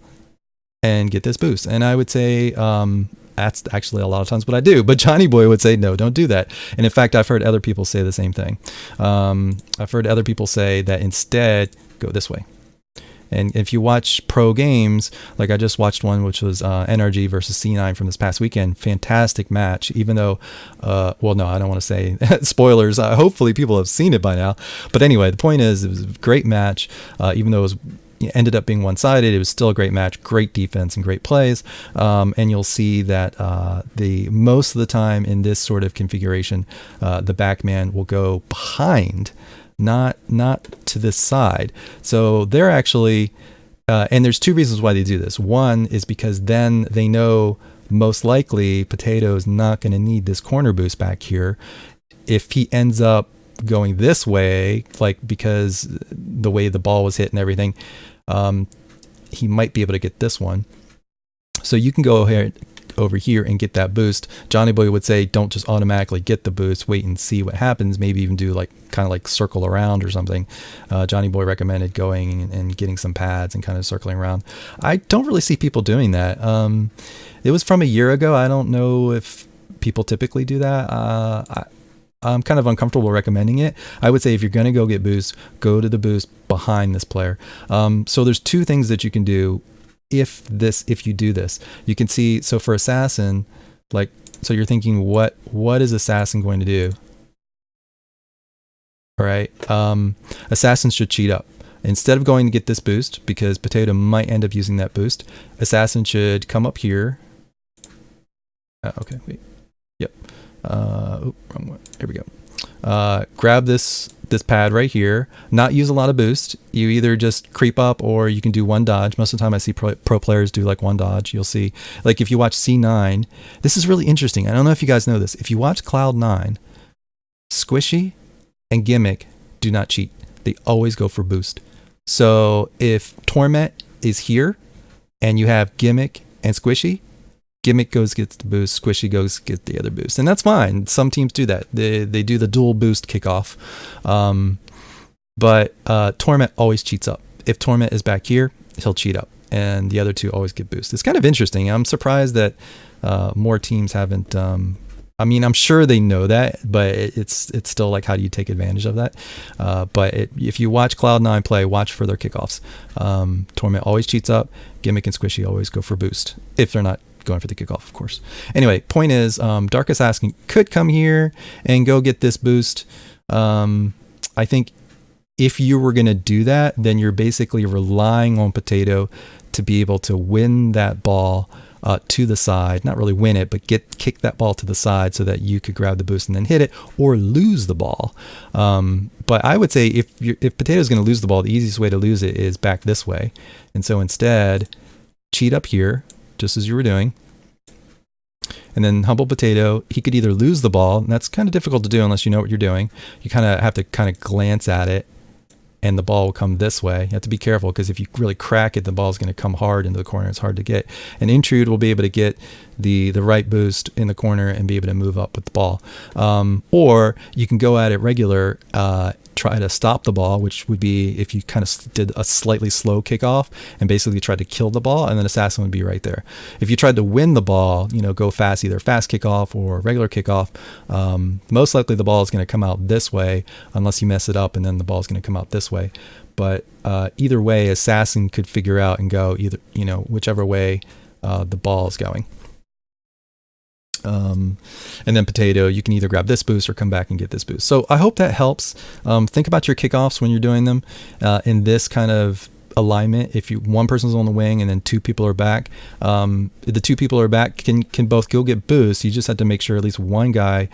and get this boost. And I would say that's actually a lot of times what I do. But Johnny Boy would say, no, don't do that. And in fact, I've heard other people say the same thing. I've heard other people say that instead, go this way. And if you watch pro games, like I just watched one, which was NRG versus C9 from this past weekend, fantastic match, even though, well, no, I don't want to say spoilers. Hopefully people have seen it by now. But anyway, the point is, it was a great match, even though it ended up being one-sided. It was still a great match, great defense and great plays. And you'll see that the most of the time in this sort of configuration, the backman will go behind, not to this side. So they're actually, and there's two reasons why they do this. One is because then they know most likely Potato is not going to need this corner boost back here. If he ends up going this way, like because the way the ball was hit and everything, he might be able to get this one. So you can go ahead over here and get that boost. Johnny Boy would say, don't just automatically get the boost, wait and see what happens, maybe even do like kind of like circle around or something. Johnny Boy recommended going and getting some pads and kind of circling around. I don't really see people doing that. It was from a year ago. I don't know if people typically do that. I'm kind of uncomfortable recommending it. I would say if you're going to go get boost, go to the boost behind this player. So there's two things that you can do if you do this. You can see, so for Assassin, like, so you're thinking, what is Assassin going to do? All right. Assassin should cheat up. Instead of going to get this boost, because Potato might end up using that boost, Assassin should come up here. Okay, wait. Yep. Wrong one. Here we go. Grab this pad right here, not use a lot of boost. You either just creep up or you can do one dodge. Most of the time I see pro players do like one dodge. You'll see, like if you watch C9, this is really interesting. I don't know if you guys know this. If you watch Cloud9, Squishy and Gimmick do not cheat. They always go for boost. So if Torment is here and you have Gimmick and Squishy, Gimmick goes gets the boost, Squishy goes get the other boost, and that's fine. Some teams do that. They do the dual boost kickoff, but Torment always cheats up. If Torment is back here, he'll cheat up, and the other two always get boost. It's kind of interesting. I'm surprised that more teams haven't. I mean, I'm sure they know that, but it's still like, how do you take advantage of that? But if you watch Cloud9 play, watch for their kickoffs. Torment always cheats up. Gimmick and Squishy always go for boost if they're not going for the kickoff, of course. Anyway, point is, Dark Assassin could come here and go get this boost. I think if you were going to do that, then you're basically relying on Potato to be able to win that ball to the side, not really win it, but kick that ball to the side so that you could grab the boost and then hit it, or lose the ball. But I would say if Potato is going to lose the ball, the easiest way to lose it is back this way. And so instead, cheat up here, just as you were doing, and then Humble Potato. He could either lose the ball, and that's kind of difficult to do unless you know what you're doing. You kind of have to kind of glance at it, and the ball will come this way. You have to be careful, because if you really crack it, the ball is going to come hard into the corner. It's hard to get. And Intrude will be able to get the right boost in the corner and be able to move up with the ball. Or you can go at it regular, try to stop the ball, which would be if you kind of did a slightly slow kickoff and basically tried to kill the ball, and then Assassin would be right there. If you tried to win the ball, go fast, either fast kickoff or regular kickoff, most likely the ball is going to come out this way unless you mess it up, and then the ball is going to come out this way. But either way, Assassin could figure out and go either, whichever way the ball is going. And then Potato, you can either grab this boost or come back and get this boost. So I hope that helps. Think about your kickoffs when you're doing them in this kind of alignment. If one person's on the wing and then two people are back, the two people are back can both go get boosts. You just have to make sure at least one guy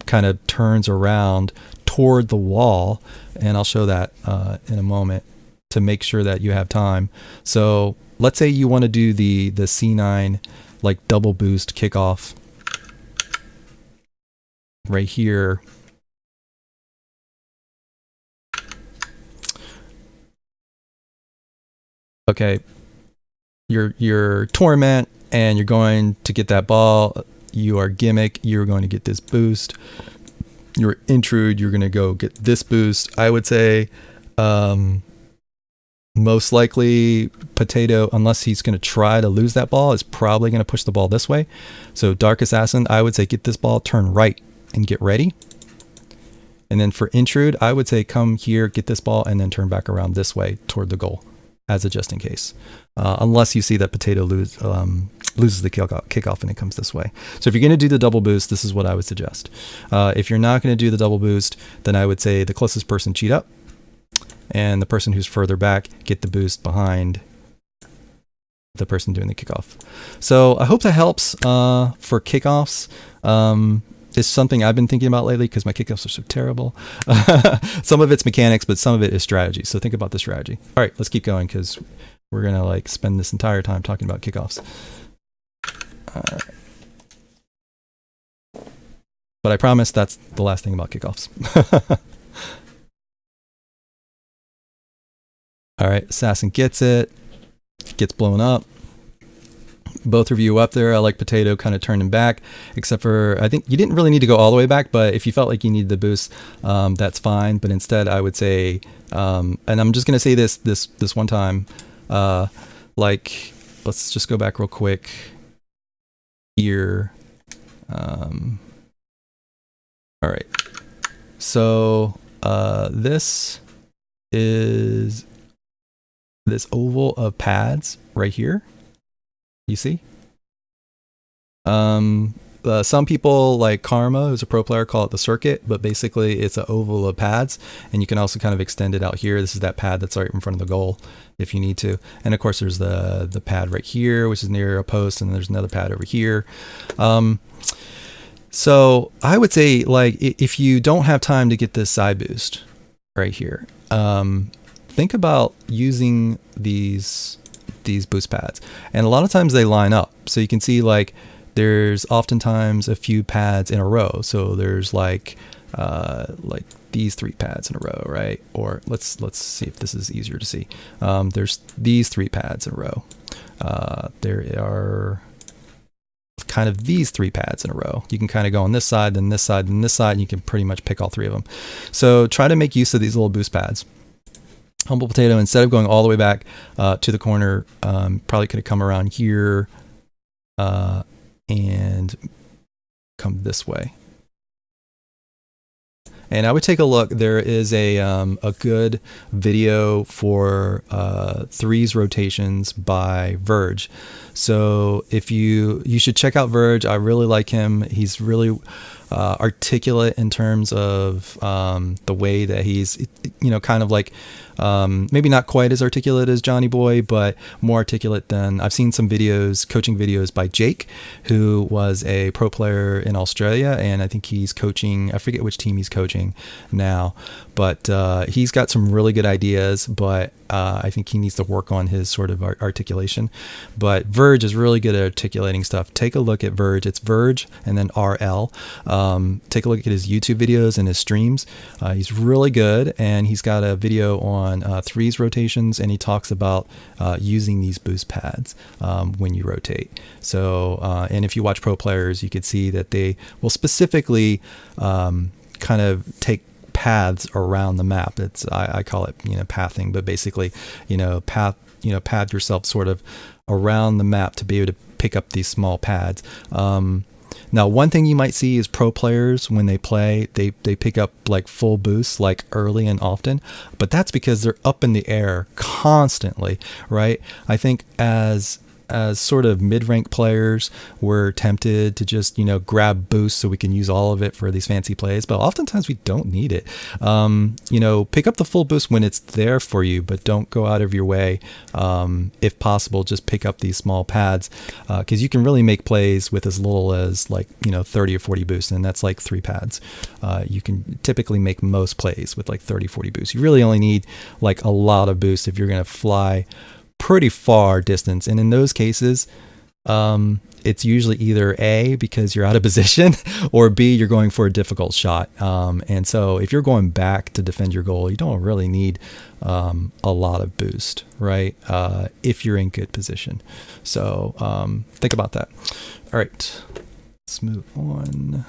kind of turns around toward the wall, and I'll show that in a moment to make sure that you have time. So let's say you want to do the C9 like double boost kickoff right here. Okay, you're Torment and you're going to get that ball. You are Gimmick, you're going to get this boost. You're Intrude, you're going to go get this boost. I would say most likely Potato, unless he's going to try to lose that ball, is probably going to push the ball this way. So Dark Assassin, I would say get this ball, turn right and get ready. And then for Intrude, I would say come here, get this ball, and then turn back around this way toward the goal as a just in case. Unless you see that Potato loses the kickoff and it comes this way. So if you're going to do the double boost, this is what I would suggest. If you're not going to do the double boost, then I would say the closest person cheat up, and the person who's further back get the boost behind the person doing the kickoff. So I hope that helps for kickoffs. It's something I've been thinking about lately because my kickoffs are so terrible. Some of it's mechanics, but some of it is strategy. So think about the strategy. All right, let's keep going because we're going to spend this entire time talking about kickoffs. But I promise that's the last thing about kickoffs. All right, Assassin gets it, gets blown up. Both of you up there. I like Potato kind of turning back, except for I think you didn't really need to go all the way back, but if you felt like you needed the boost, that's fine. But instead, I would say, and I'm just going to say this one time, let's just go back real quick here. All right. So this is this oval of pads right here. You see? Some people like Karma, who's a pro player, call it the circuit, but basically it's an oval of pads, and you can also kind of extend it out here. This is that pad that's right in front of the goal if you need to. And of course there's the pad right here, which is near a post, and then there's another pad over here. So I would say, if you don't have time to get this side boost right here, think about using these boost pads, and a lot of times they line up, so you can see there's oftentimes a few pads in a row. So there's like these 3 pads in a row, right? Or let's see if this is easier to see. There's these 3 pads in a row. There are kind of these 3 pads in a row. You can kind of go on this side, then this side, then this side, and you can pretty much pick all 3 of them. So try to make use of these little boost pads. Humble Potato, instead of going all the way back to the corner, probably could have come around here and come this way. And I would take a look. There is a good video for threes rotations by Verge. So if you should check out Verge. I really like him. He's really articulate in terms of the way that he's, kind of like maybe not quite as articulate as Johnny Boy, but more articulate than I've seen some videos, coaching videos by Jake, who was a pro player in Australia, and I think he's coaching, I forget which team he's coaching now, but he's got some really good ideas, but I think he needs to work on his sort of articulation. But Verge is really good at articulating stuff. Take a look at Verge. It's Verge and then RL. Take a look at his YouTube videos and his streams. He's really good, and he's got a video on threes rotations, and he talks about using these boost pads when you rotate. So, and if you watch pro players, you could see that they will specifically kind of take paths around the map. It's I call it pathing, but basically path yourself sort of around the map to be able to pick up these small pads. Now, one thing you might see is pro players, when they play, they pick up like full boosts like early and often, but that's because they're up in the air constantly, right? I think as sort of mid-rank players, we're tempted to just, grab boosts so we can use all of it for these fancy plays, but oftentimes we don't need it. Pick up the full boost when it's there for you, but don't go out of your way. If possible, just pick up these small pads, because you can really make plays with as little as 30 or 40 boosts, and that's like 3 pads. You can typically make most plays with like 30, 40 boosts. You really only need like a lot of boosts if you're going to fly pretty far distance, and in those cases it's usually either A, because you're out of position, or B, you're going for a difficult shot, and so if you're going back to defend your goal, you don't really need a lot of boost, right? If you're in good position. So think about that. All right, let's move on.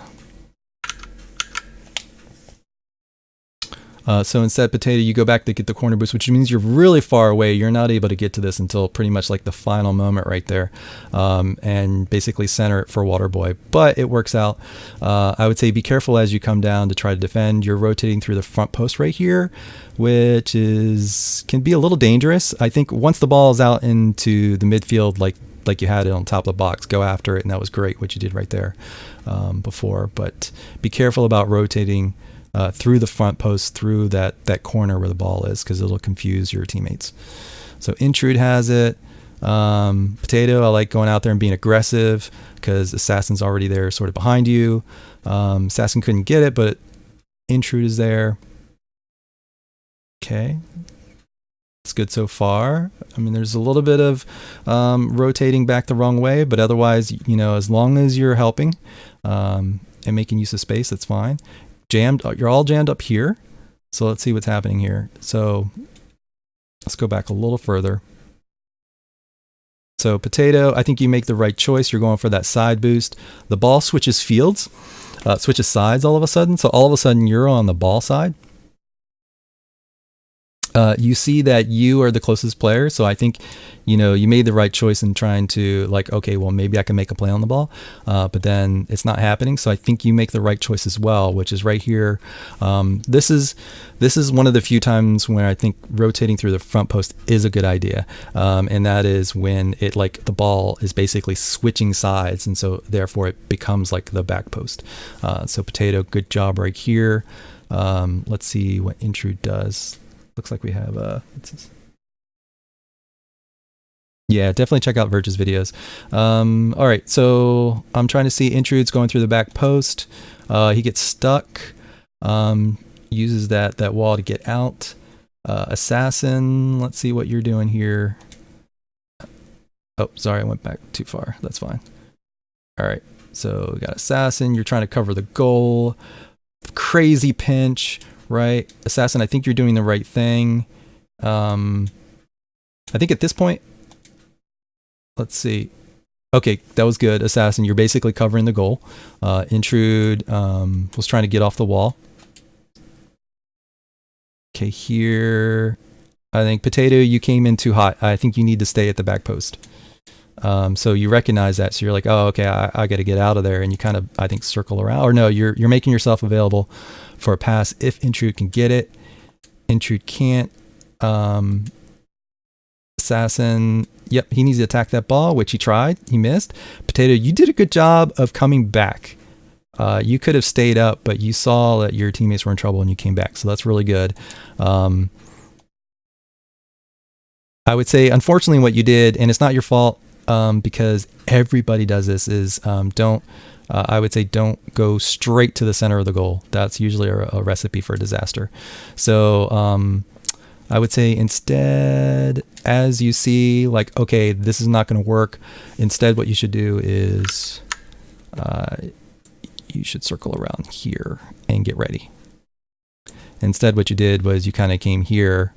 So instead, Potato, you go back to get the corner boost, which means you're really far away. You're not able to get to this until pretty much like the final moment right there, and basically center it for Waterboy. But it works out. I would say be careful as you come down to try to defend. You're rotating through the front post right here, which can be a little dangerous. I think once the ball is out into the midfield, like you had it on top of the box, go after it, and that was great what you did right there before. But be careful about rotating through the front post, through that corner where the ball is, because it'll confuse your teammates. So Intrude has it. Potato, I like going out there and being aggressive, because Assassin's already there sort of behind you. Assassin couldn't get it, but Intrude is there. Okay. It's good so far. I mean, there's a little bit of rotating back the wrong way, but otherwise, as long as you're helping and making use of space, that's fine. You're all jammed up here. So let's see what's happening here. So let's go back a little further. So Potato, I think you make the right choice. You're going for that side boost. The ball switches switches sides all of a sudden. So all of a sudden you're on the ball side. You see that you are the closest player, so I think you made the right choice in trying to okay, well, maybe I can make a play on the ball, but then it's not happening. So I think you make the right choice as well, which is right here. This is one of the few times when I think rotating through the front post is a good idea, and that is when the ball is basically switching sides, and so therefore it becomes like the back post. So Potato, good job right here. Let's see what Intrude does. Looks like we have what's this? Yeah, definitely check out Verge's videos. All right, so I'm trying to see Intrude's going through the back post. He gets stuck. Uses that wall to get out. Assassin, let's see what you're doing here. Oh, sorry, I went back too far. That's fine. All right, so we got Assassin. You're trying to cover the goal. crazy pinch, right? Assassin, I think you're doing the right thing. I think at this point, let's see. Okay, that was good. Assassin, you're basically covering the goal. Intrude was trying to get off the wall. Okay, here, I think Potato, you came in too hot. I think you need to stay at the back post. So you recognize that. So you're like, oh, okay, I got to get out of there. And you kind of, I think, circle around. Or no, you're making yourself available for a pass if Intrude can get it. Intrude can't. Assassin, yep, he needs to attack that ball, which he tried. He missed. Potato, you did a good job of coming back. You could have stayed up, but you saw that your teammates were in trouble and you came back. So that's really good. I would say, unfortunately, what you did, and it's not your fault, because everybody does this, is I would say don't go straight to the center of the goal. That's usually a recipe for disaster. So I would say instead, as you see, like, okay, this is not going to work. Instead, what you should do is you should circle around here and get ready. Instead, what you did was you kind of came here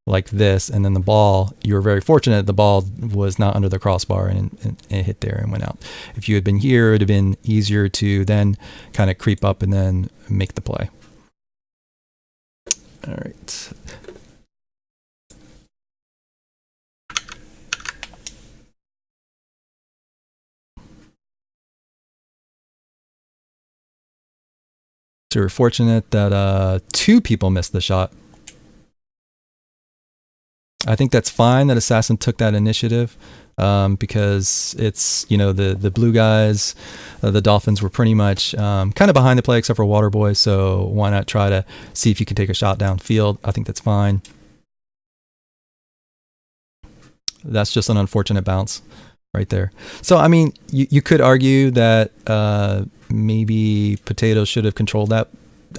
like this, and then the ball, you were very fortunate the ball was not under the crossbar and it hit there and went out. If you had been here, it would have been easier to then kind of creep up and then make the play. All right. So we're fortunate that 2 people missed the shot. I think that's fine that Assassin took that initiative, because it's, you know, the blue guys, the Dolphins were pretty much kind of behind the play except for Waterboy, so why not try to see if you can take a shot downfield? I think that's fine. That's just an unfortunate bounce right there. So, I mean, you could argue that maybe Potato should have controlled that.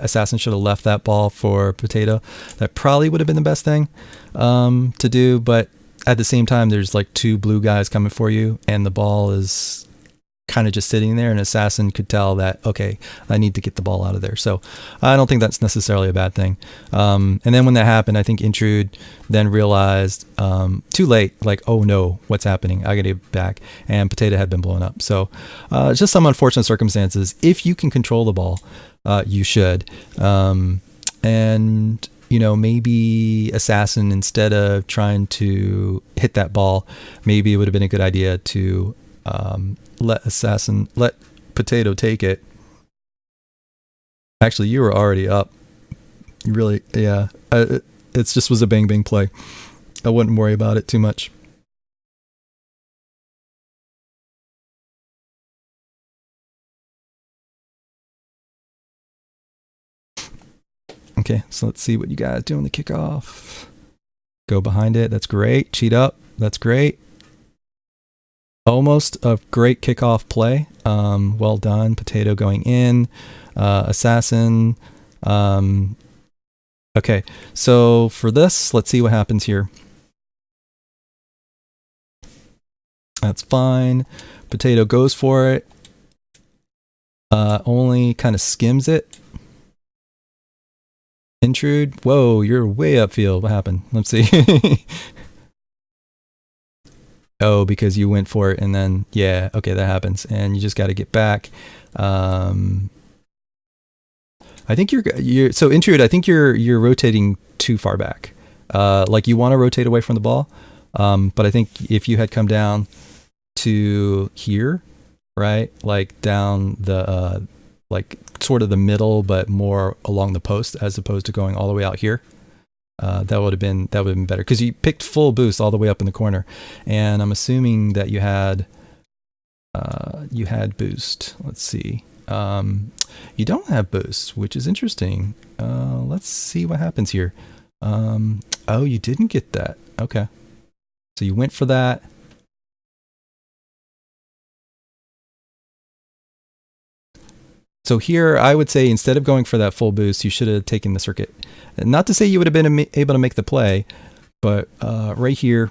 Assassin should have left that ball for Potato. That probably would have been the best thing to do, but at the same time, there's like 2 blue guys coming for you, and the ball is kind of just sitting there, and Assassin could tell that, okay, I need to get the ball out of there. So I don't think that's necessarily a bad thing. And then when that happened, I think Intrude then realized too late, like, oh no, what's happening? I got to get back. And Potato had been blown up. So just some unfortunate circumstances. If you can control the ball, you should. And, you know, maybe Assassin, instead of trying to hit that ball, maybe it would have been a good idea to let Potato take it. Actually, you were already up. You really, yeah. It just was a bang bang play. I wouldn't worry about it too much. Okay, so let's see what you guys do on the kickoff. Go behind it. That's great. Cheat up. That's great. Almost a great kickoff play. Well done. Potato going in. Assassin. Okay, so for this, let's see what happens here. That's fine. Potato goes for it. Only kind of skims it. Intrude. Whoa, you're way upfield. What happened? Let's see. Oh, because you went for it and then, yeah, okay, that happens. And you just got to get back. I think you're so Intrude, I think you're rotating too far back. Like you want to rotate away from the ball. But I think if you had come down to here, right? Like down the, like sort of the middle, but more along the post as opposed to going all the way out here. That would have been better because you picked full boost all the way up in the corner, and I'm assuming that you had boost. Let's see. You don't have boost, which is interesting. Let's see what happens here. Oh, you didn't get that. Okay, so you went for that. So here, I would say instead of going for that full boost, you should have taken the circuit. Not to say you would have been able to make the play, but right here,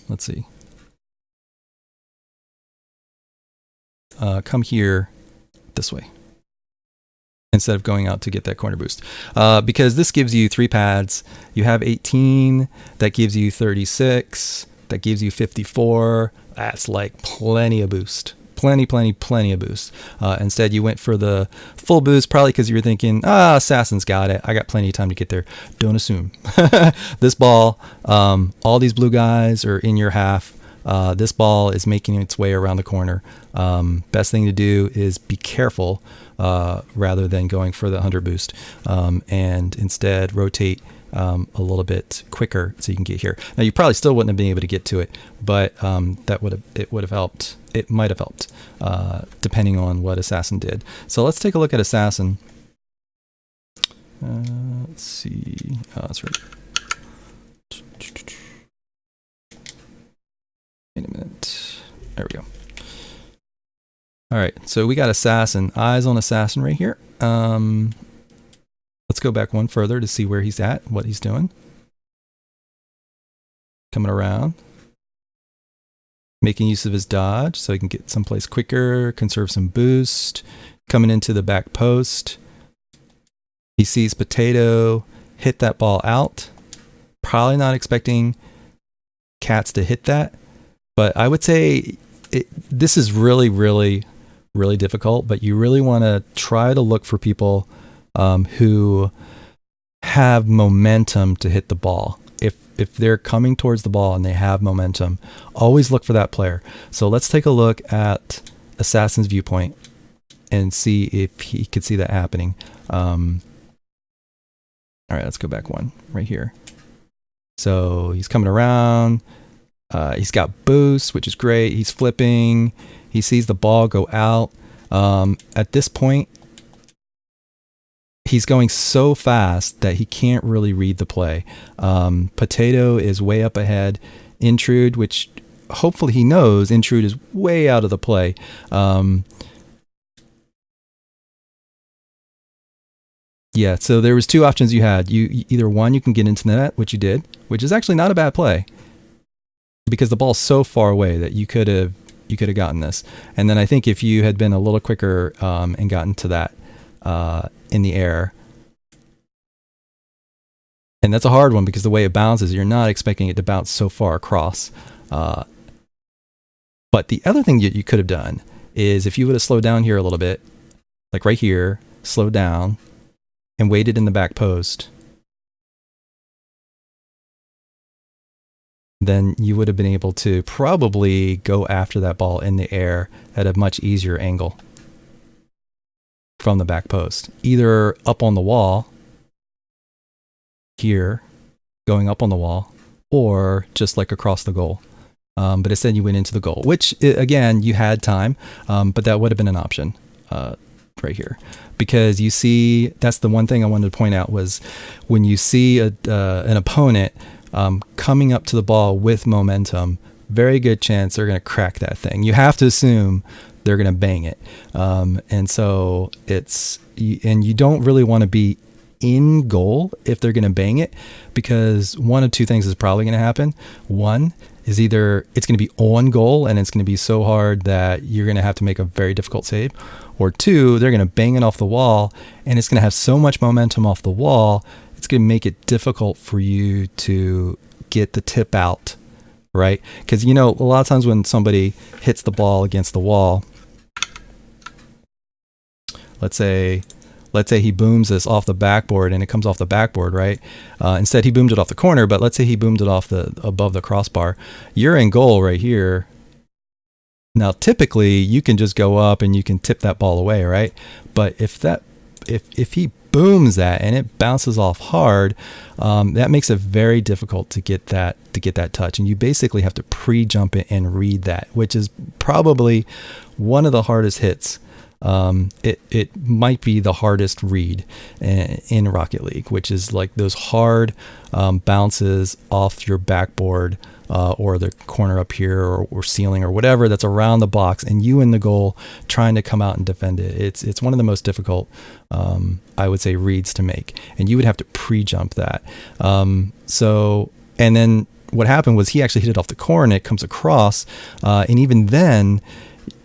let's see. Come here this way. instead of going out to get that corner boost. Because this gives you 3 pads. You have 18, that gives you 36, that gives you 54. That's like plenty of boost. Plenty of boost. Instead, you went for the full boost, probably because you were thinking, Assassin's got it. I got plenty of time to get there. Don't assume. This ball, all these blue guys are in your half. This ball is making its way around the corner. Best thing to do is be careful rather than going for the 100 boost, and instead rotate a little bit quicker so you can get here. Now you probably still wouldn't have been able to get to it, but it would have helped. It might have helped depending on what Assassin did. So let's take a look at Assassin. Let's see. That's right. Wait a minute. There we go. All right, so we got Assassin. Eyes on Assassin right here. Let's go back one further to see where he's at, what he's doing. Coming around. Making use of his dodge so he can get someplace quicker, conserve some boost. Coming into the back post. He sees Potato hit that ball out. Probably not expecting Cats to hit that. But I would say this is really difficult, but you really want to try to look for people who have momentum to hit the ball. If they're coming towards the ball and they have momentum, always look for that player. So let's take a look at Assassin's viewpoint and see if he could see that happening. All right, let's go back one right here. So he's coming around. He's got boost, which is great. He's flipping. He sees the ball go out. At this point, he's going so fast that he can't really read the play. Potato is way up ahead. Intrude, which hopefully he knows, Intrude is way out of the play. Yeah, so there was 2 options you had. Either one, you can get into the net, which you did, which is actually not a bad play because the ball's so far away that you could have gotten this. And then I think if you had been a little quicker and gotten to that in the air, and that's a hard one because the way it bounces, you're not expecting it to bounce so far across. But the other thing you could have done is if you would have slowed down here a little bit, like right here, slowed down and waited in the back post, then you would have been able to probably go after that ball in the air at a much easier angle from the back post. Either up on the wall, here, going up on the wall, or just like across the goal. But instead you went into the goal, which, again, you had time, but that would have been an option right here. Because you see, that's the one thing I wanted to point out was when you see an opponent coming up to the ball with momentum, very good chance they're going to crack that thing. You have to assume they're going to bang it. And so you don't really want to be in goal if they're going to bang it, because one of 2 things is probably going to happen. One is either it's going to be on goal and it's going to be so hard that you're going to have to make a very difficult save, or 2, they're going to bang it off the wall and it's going to have so much momentum off the wall, it's going to make it difficult for you to get the tip out, right? Because, a lot of times when somebody hits the ball against the wall, let's say he booms this off the backboard and it comes off the backboard, right? Instead, he boomed it off the corner, but let's say he boomed it off above the crossbar. You're in goal right here. Now, typically, you can just go up and you can tip that ball away, right? But if he booms that and it bounces off hard, that makes it very difficult to get that touch. And you basically have to pre-jump it and read that, which is probably one of the hardest hits. It might be the hardest read in Rocket League, which is like those hard bounces off your backboard or the corner up here or ceiling or whatever that's around the box, and you in the goal trying to come out and defend it. It's one of the most difficult, I would say, reads to make, and you would have to pre-jump that. And then what happened was he actually hit it off the corner and it comes across, and even then,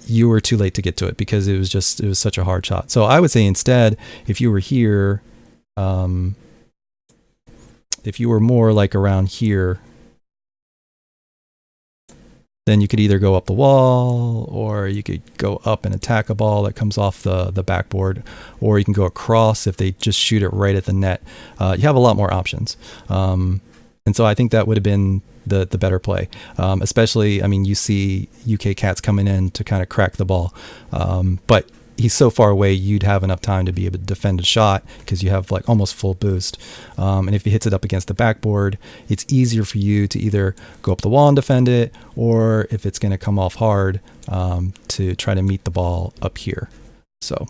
you were too late to get to it because it was such a hard shot. So I would say instead, if you were here, if you were more like around here, then you could either go up the wall, or you could go up and attack a ball that comes off the backboard, or you can go across if they just shoot it right at the net. You have a lot more options. And so I think that would have been the better play. Especially, I mean, you see UK Cats coming in to kind of crack the ball. But he's so far away, you'd have enough time to be able to defend a shot because you have like almost full boost. And if he hits it up against the backboard, it's easier for you to either go up the wall and defend it, or if it's going to come off hard, to try to meet the ball up here. So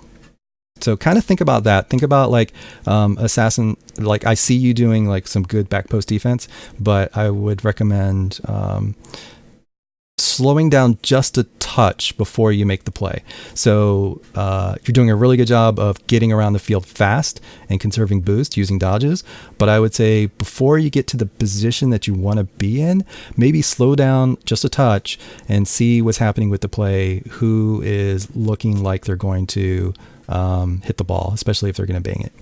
kind of think about that. Think about like Assassin. Like I see you doing like some good back post defense, but I would recommend slowing down just a touch before you make the play. So you're doing a really good job of getting around the field fast and conserving boost using dodges. But I would say before you get to the position that you want to be in, maybe slow down just a touch and see what's happening with the play, who is looking like they're going to hit the ball, especially if they're going to bang it.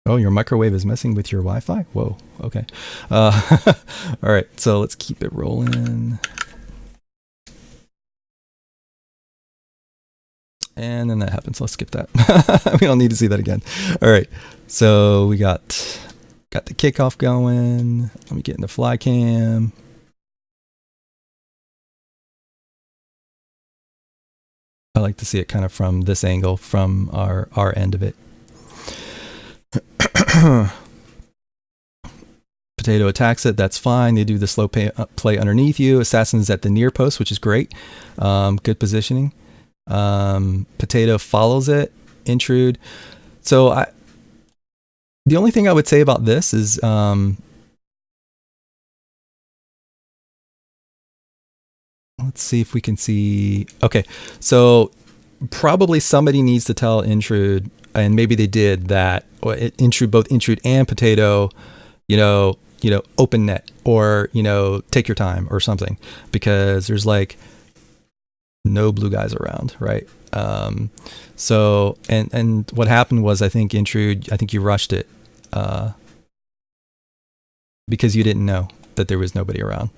Oh, your microwave is messing with your Wi-Fi? Whoa, okay. All right, so let's keep it rolling. And then that happens. Let's skip that. We don't need to see that again. All right, so we got the kickoff going. Let me get into fly cam. I like to see it kind of from this angle, from our end of it. Potato attacks it. That's fine. They do the slow play underneath you. Assassin's at the near post, which is great. Good positioning. Potato follows it. Intrude. So the only thing I would say about this is let's see if we can see. Okay, so probably somebody needs to tell Intrude, and maybe they did that. Intrude, both Intrude and Potato, open net, or take your time or something, because there's like no blue guys around, right? So and what happened was, I think Intrude, I think you rushed it because you didn't know that there was nobody around.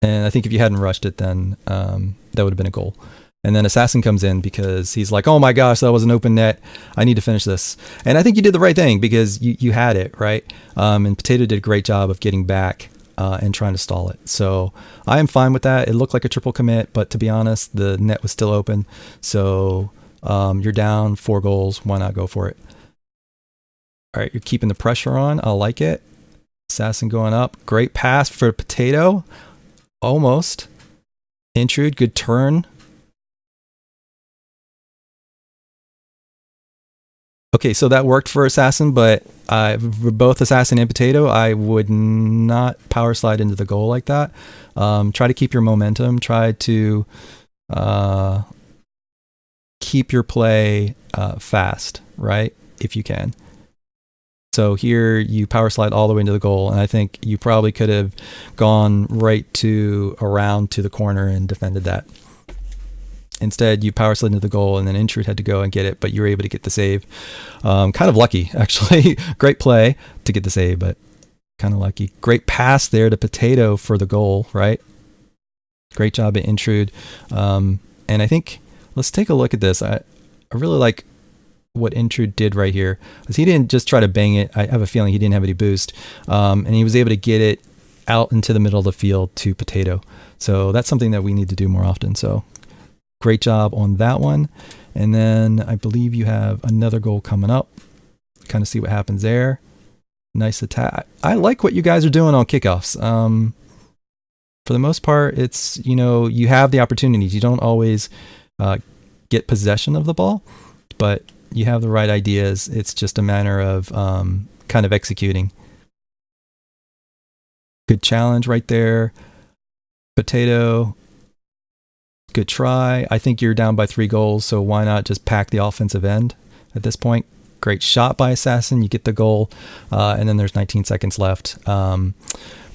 And I think if you hadn't rushed it, then that would have been a goal. And then Assassin comes in because he's like, oh my gosh, that was an open net. I need to finish this. And I think you did the right thing because you had it, right? And Potato did a great job of getting back and trying to stall it. So I am fine with that. It looked like a triple commit, but to be honest, the net was still open. So you're down 4 goals. Why not go for it? All right, you're keeping the pressure on. I like it. Assassin going up. Great pass for Potato. Almost. Intrude, good turn. Okay, so that worked for Assassin, but for both Assassin and Potato, I would not power slide into the goal like that. Try to keep your momentum. Try to keep your play fast, right? If you can. So here you power slide all the way into the goal, and I think you probably could have gone right around to the corner and defended that. Instead, you power slid into the goal, and then Intrude had to go and get it, but you were able to get the save. Kind of lucky, actually. Great play to get the save, but kind of lucky. Great pass there to Potato for the goal, right? Great job at Intrude. And I think, let's take a look at this. I really like what Intrude did right here, because he didn't just try to bang it. I have a feeling he didn't have any boost. And he was able to get it out into the middle of the field to Potato. So that's something that we need to do more often. So great job on that one. And then I believe you have another goal coming up. Kind of see what happens there. Nice attack. I like what you guys are doing on kickoffs. For the most part, it's, you have the opportunities. You don't always get possession of the ball, but you have the right ideas. It's just a matter of kind of executing. Good challenge right there. Potato. Good try. I think you're down by 3 goals, so why not just pack the offensive end at this point? great shot by Assassin. You get the goal, and then there's 19 seconds left.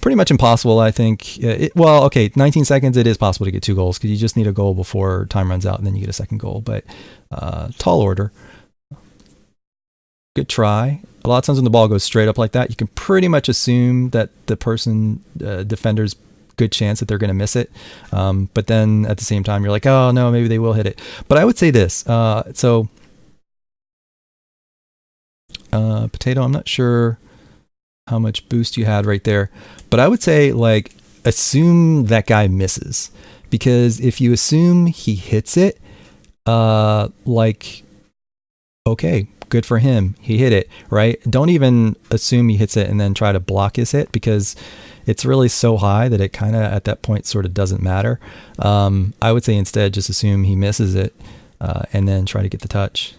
Pretty much impossible, I think. 19 seconds, it is possible to get 2 goals because you just need a goal before time runs out, and then you get a second goal. But tall order. Good try. A lot of times when the ball goes straight up like that, you can pretty much assume that the defender's good chance that they're going to miss it. But then at the same time, you're like, oh no, maybe they will hit it. But I would say this. Potato, I'm not sure how much boost you had right there, but I would say like assume that guy misses, because if you assume he hits it, okay, good for him, he hit it, right? Don't even assume he hits it and then try to block his hit, because it's really so high that it kind of at that point sort of doesn't matter. I would say instead just assume he misses it, and then try to get the touch.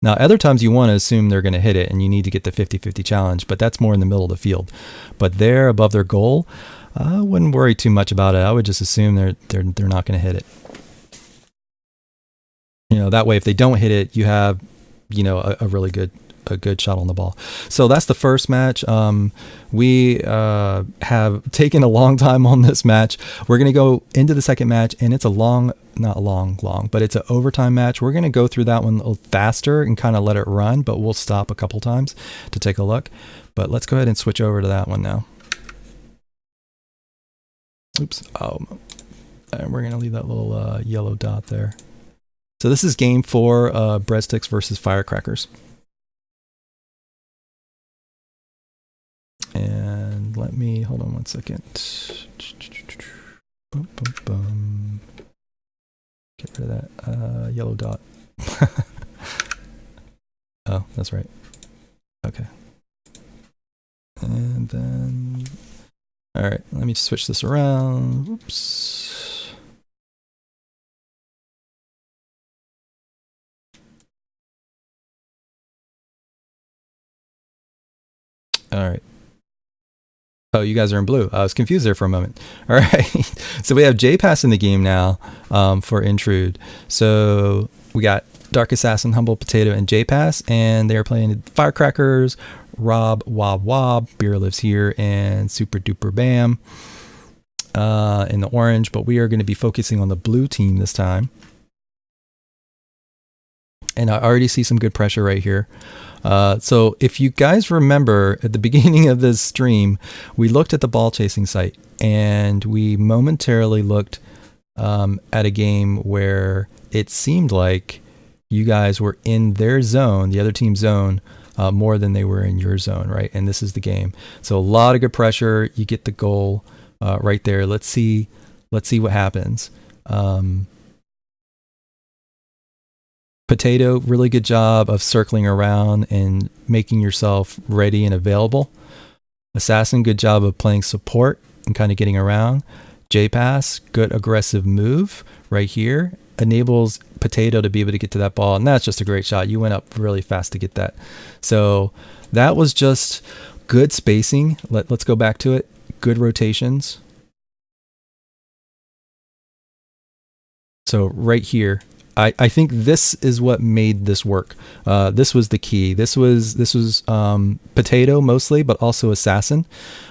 Now, other times you want to assume they're going to hit it and you need to get the 50-50 challenge, but that's more in the middle of the field. But there above their goal, I wouldn't worry too much about it. I would just assume they're not going to hit it. That way if they don't hit it, you have, a really good shot on the ball. So that's the first match. We have taken a long time on this match. We're going to go into the second match, and it's not long, but it's an overtime match. We're going to go through that one a little faster and kind of let it run, but we'll stop a couple times to take a look. But let's go ahead and switch over to that one now. Oops. And we're going to leave that little yellow dot there. So this is game 4, Breadsticks versus Firecrackers. And let me, hold on one second. Boom, boom, boom. Get rid of that yellow dot. Oh, that's right. Okay. And then, all right, let me switch this around. Oops. All right. Oh, you guys are in blue. I was confused there for a moment. All right. So we have J-Pass in the game now for Intrude. So we got Dark Assassin, Humble Potato, and J-Pass, and they're playing Firecrackers, Rob, Wob Wob, Beer Lives Here, and Super Duper Bam in the orange. But we are going to be focusing on the blue team this time. And I already see some good pressure right here. So if you guys remember at the beginning of this stream, we looked at the ball chasing site, and we momentarily looked at a game where it seemed like you guys were in their zone, the other team's zone, more than they were in your zone, right? And this is the game. So a lot of good pressure. You get the goal right there. Let's see what happens. Potato, really good job of circling around and making yourself ready and available. Assassin, good job of playing support and kind of getting around. J-Pass, good aggressive move right here. Enables Potato to be able to get to that ball, and that's just a great shot. You went up really fast to get that. So that was just good spacing. Let's go back to it. Good rotations. So right here, I think this is what made this work. This was the key. This was Potato mostly, but also Assassin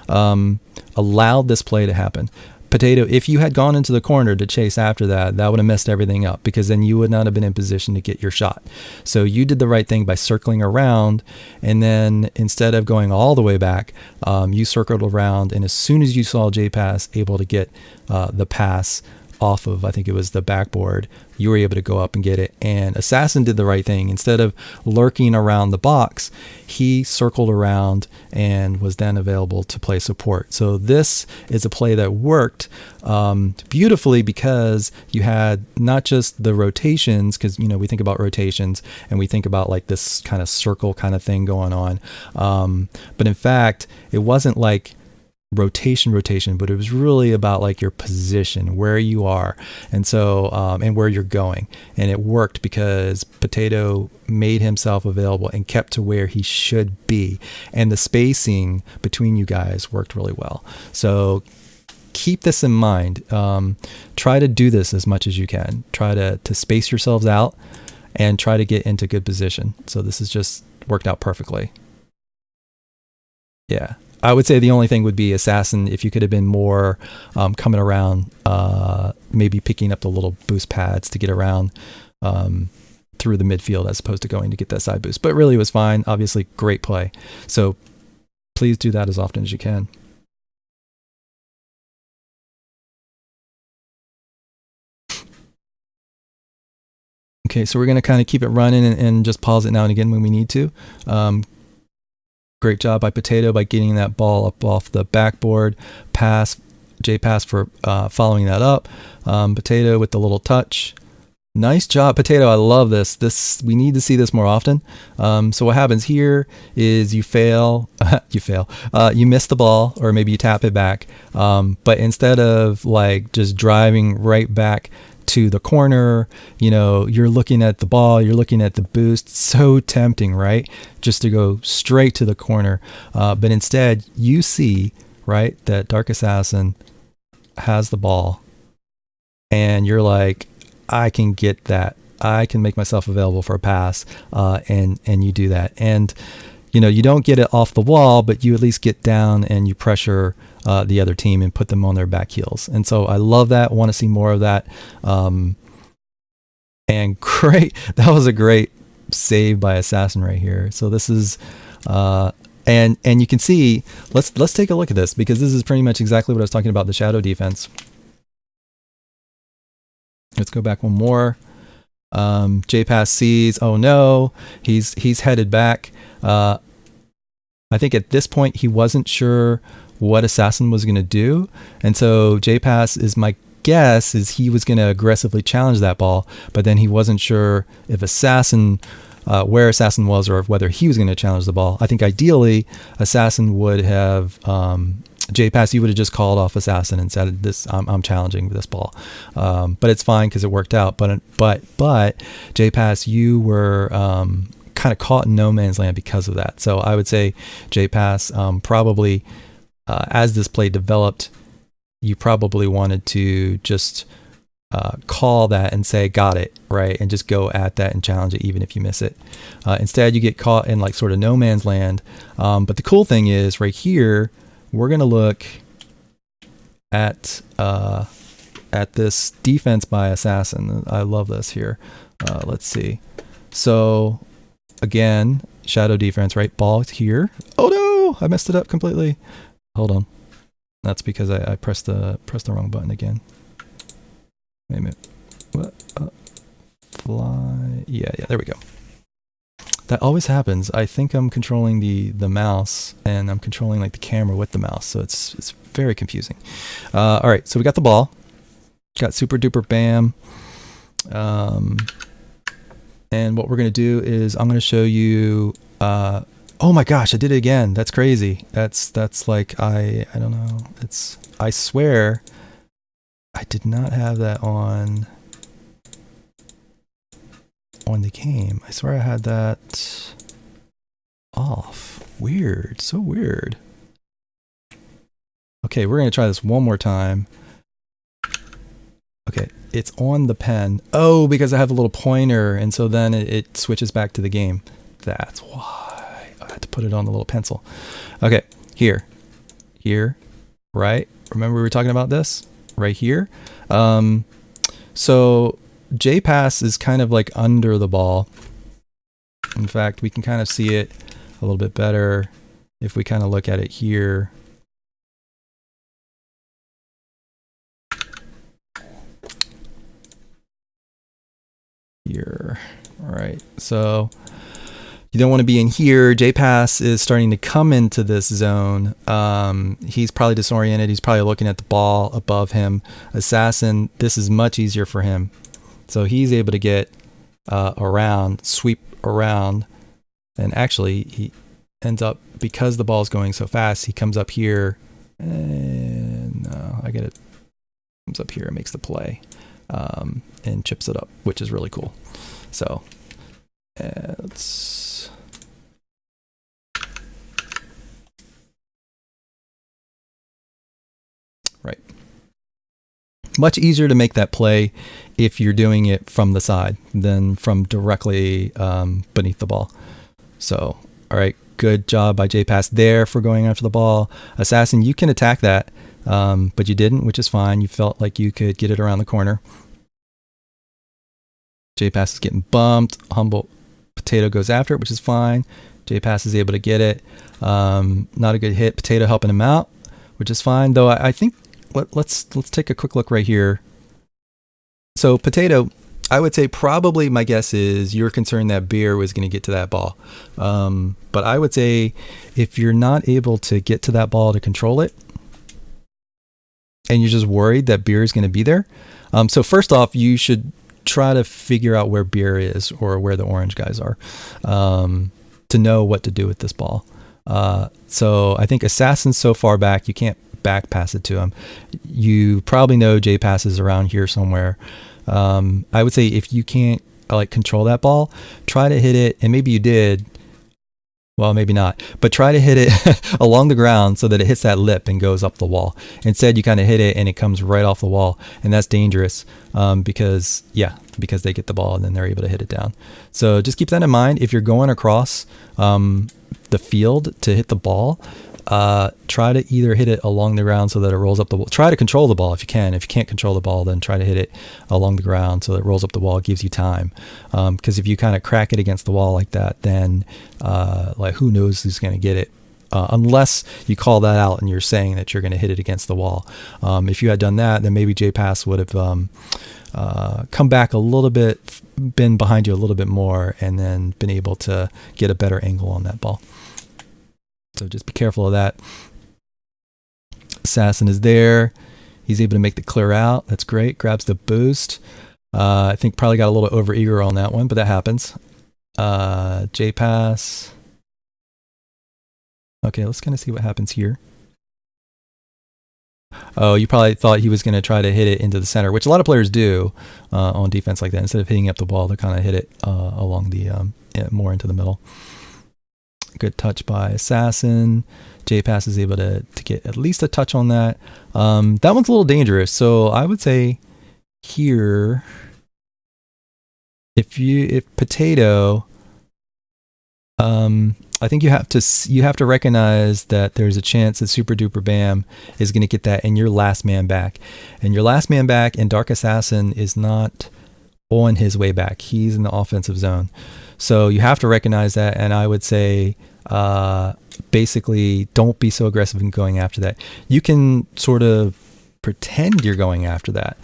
allowed this play to happen. Potato, if you had gone into the corner to chase after that, that would have messed everything up, because then you would not have been in position to get your shot. So you did the right thing by circling around, and then instead of going all the way back, you circled around, and as soon as you saw J-Pass able to get the pass off of, I think it was the backboard, you were able to go up and get it. And Assassin did the right thing. Instead of lurking around the box, he circled around and was then available to play support. So this is a play that worked beautifully, because you had not just the rotations, because we think about rotations and we think about like this kind of circle kind of thing going on, but in fact it wasn't like rotation, but it was really about like your position, where you are, and so and where you're going. And it worked because Potato made himself available and kept to where he should be, and the spacing between you guys worked really well. So keep this in mind. Try to do this as much as you can. Try to space yourselves out and try to get into good position. So this has just worked out perfectly. Yeah. I would say the only thing would be Assassin, if you could have been more coming around, maybe picking up the little boost pads to get around through the midfield as opposed to going to get that side boost. But really it was fine. Obviously, great play. So please do that as often as you can. Okay, so we're going to kind of keep it running and just pause it now and again when we need to. Great job by Potato by getting that ball up off the backboard. Pass, J-Pass for following that up. Potato with the little touch. Nice job, Potato. I love this. We need to see this more often. So what happens here is you fail. You miss the ball, or maybe you tap it back. But instead of like just driving right back to the corner, you're looking at the ball, you're looking at the boost. So tempting, right? Just to go straight to the corner. But instead, you see, right, that Dark Assassin has the ball, and you're like, I can get that. I can make myself available for a pass, and you do that. And you don't get it off the wall, but you at least get down and you pressure the other team and put them on their back heels. And so I love that. Want to see more of that. And great, that was a great save by Assassin right here. So this is and you can see. Let's take a look at this, because this is pretty much exactly what I was talking about, the shadow defense. Let's go back one more. J-Pass sees, oh no, he's headed back. I think at this point he wasn't sure what Assassin was going to do, and so J-Pass, is my guess, is he was going to aggressively challenge that ball, but then he wasn't sure if Assassin, where Assassin was, or whether he was going to challenge the ball. I think ideally Assassin would have J-Pass, you would have just called off Assassin and said, "This, I'm challenging this ball," but it's fine because it worked out. But J-Pass, you were kind of caught in no man's land because of that. So I would say J-Pass, probably as this play developed, you probably wanted to just call that and say, "Got it," right, and just go at that and challenge it, even if you miss it. Instead, you get caught in like sort of no man's land. But the cool thing is, right here, we're going to look at this defense by Assassin. I love this here. Let's see. So again, shadow defense, right? Ball here. Oh no, I messed it up completely. Hold on. That's because I pressed the wrong button again. Wait a minute. What? Fly. Yeah, there we go. That always happens. I think I'm controlling the mouse, and I'm controlling like the camera with the mouse, so it's very confusing. All right, so we got the ball, got super duper bam, and what we're gonna do is I'm gonna show you. Oh my gosh, I did it again. That's crazy. That's like I don't know. I swear I did not have that on the game. I swear I had that off. Weird. So weird. Okay, we're going to try this one more time. Okay, it's on the pen. Oh, because I have a little pointer, and so then it switches back to the game. That's why I had to put it on the little pencil. Okay, here, right? Remember we were talking about this? Right here. So J-Pass is kind of like under the ball. In fact, we can kind of see it a little bit better if we kind of look at it here. Here, all right. So you don't want to be in here. J-Pass is starting to come into this zone. He's probably disoriented. He's probably looking at the ball above him. Assassin, this is much easier for him. So he's able to get around, sweep around, and actually he ends up, because the ball's going so fast, he comes up here, and I get it. Comes up here and makes the play, and chips it up, which is really cool. So let's. Right. Much easier to make that play if you're doing it from the side than from directly beneath the ball. So, all right, good job by J-Pass there for going after the ball. Assassin, you can attack that, but you didn't, which is fine. You felt like you could get it around the corner. J-Pass is getting bumped. Humble Potato goes after it, which is fine. J-Pass is able to get it. Not a good hit. Potato helping him out, which is fine. Though I think let's take a quick look right here. So Potato, I would say probably my guess is you're concerned that Beer was going to get to that ball. But I would say if you're not able to get to that ball to control it, and you're just worried that Beer is going to be there. So first off, you should try to figure out where Beer is or where the orange guys are, to know what to do with this ball. So I think Assassin's so far back, you can't back pass it to him. You probably know J-Pass is around here somewhere. I would say if you can't control that ball, try to hit it, and maybe you did. Well, maybe not, but try to hit it along the ground so that it hits that lip and goes up the wall. Instead, you kind of hit it and it comes right off the wall, and that's dangerous because they get the ball and then they're able to hit it down. So just keep that in mind. If you're going across the field to hit the ball, try to either hit it along the ground so that it rolls up the wall. Try to control the ball if you can. If you can't control the ball, then try to hit it along the ground so that it rolls up the wall. It gives you time. Because if you kind of crack it against the wall like that, then who knows who's going to get it. Unless you call that out and you're saying that you're going to hit it against the wall. If you had done that, then maybe J-Pass would have come back a little bit, been behind you a little bit more, and then been able to get a better angle on that ball. So just be careful of that. Assassin is there. He's able to make the clear out. That's great. Grabs the boost. I think probably got a little over eager on that one, but that happens. J-Pass. Okay, let's kind of see what happens here. Oh, you probably thought he was going to try to hit it into the center, which a lot of players do on defense like that. Instead of hitting up the ball, they kind of hit it along the more into the middle. Good touch by Assassin. J-Pass is able to get at least a touch on that. That one's a little dangerous. So I would say here, if Potato, I think you have to recognize that there's a chance that Super Duper Bam is going to get that, and your last man back. And your last man back, and Dark Assassin is not on his way back. He's in the offensive zone. So you have to recognize that, and I would say basically don't be so aggressive in going after that. You can sort of pretend you're going after that,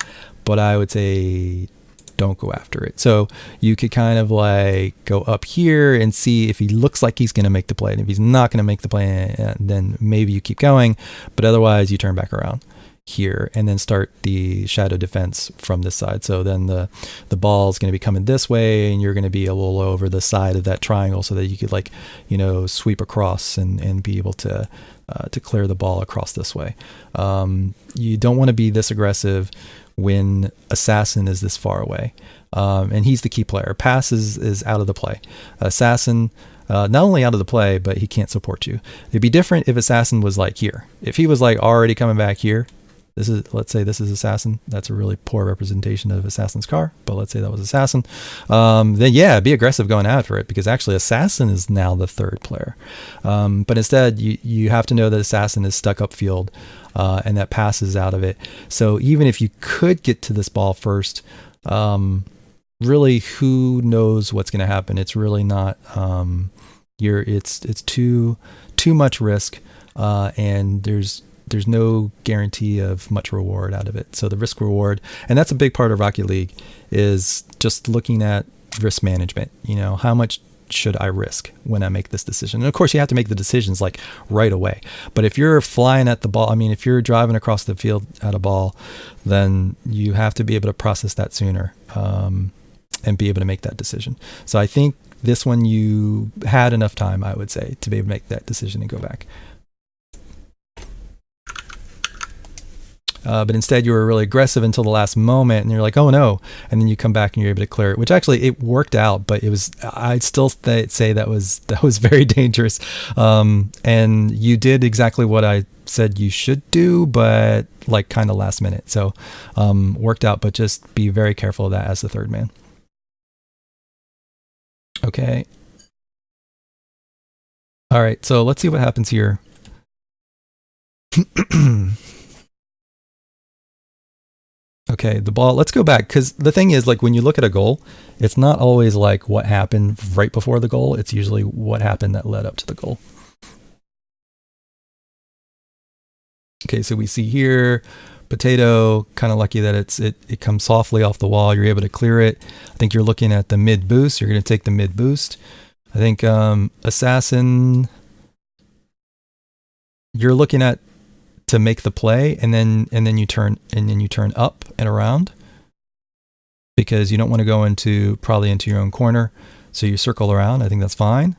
but I would say don't go after it. So you could kind of go up here and see if he looks like he's going to make the play. And if he's not going to make the play, then maybe you keep going, but otherwise you turn back around here and then start the shadow defense from this side. So then the ball is going to be coming this way, and you're going to be a little over the side of that triangle so that you could sweep across and be able to clear the ball across this way. You don't want to be this aggressive when Assassin is this far away, and he's the key player. Pass is out of the play. Assassin, not only out of the play, but he can't support you. It'd be different if Assassin was here. If he was already coming back here, let's say this is Assassin. That's a really poor representation of Assassin's car, but let's say that was Assassin. Then yeah, be aggressive going after it, because actually Assassin is now the third player. But instead, you have to know that Assassin is stuck upfield, and that Pass is out of it. So even if you could get to this ball first, really, who knows what's going to happen? It's really not. It's too much risk, and there's no guarantee of much reward out of it. So the risk reward, and that's a big part of Rocket League, is just looking at risk management. How much should I risk when I make this decision? And of course you have to make the decisions right away. But if you're flying at the ball, if you're driving across the field at a ball, then you have to be able to process that sooner, and be able to make that decision. So I think this one you had enough time, I would say, to be able to make that decision and go back. But instead you were really aggressive until the last moment, and you're like, oh no, and then you come back and you're able to clear it, which actually it worked out, but I'd still say that was very dangerous. And you did exactly what I said you should do, but like kind of last minute. So worked out, but just be very careful of that as the third man. Okay. All right, so let's see what happens here. Okay, the ball, let's go back, because the thing is, like, when you look at a goal, it's not always like what happened right before the goal. It's usually what happened that led up to the goal. Okay, so we see here, Potato, kind of lucky that it comes softly off the wall. You're able to clear it. I think you're looking at the mid boost. You're going to take the mid boost. I think Assassin, you're looking at to make the play, and then you turn up and around, because you don't want to go probably into your own corner. So you circle around. I think that's fine.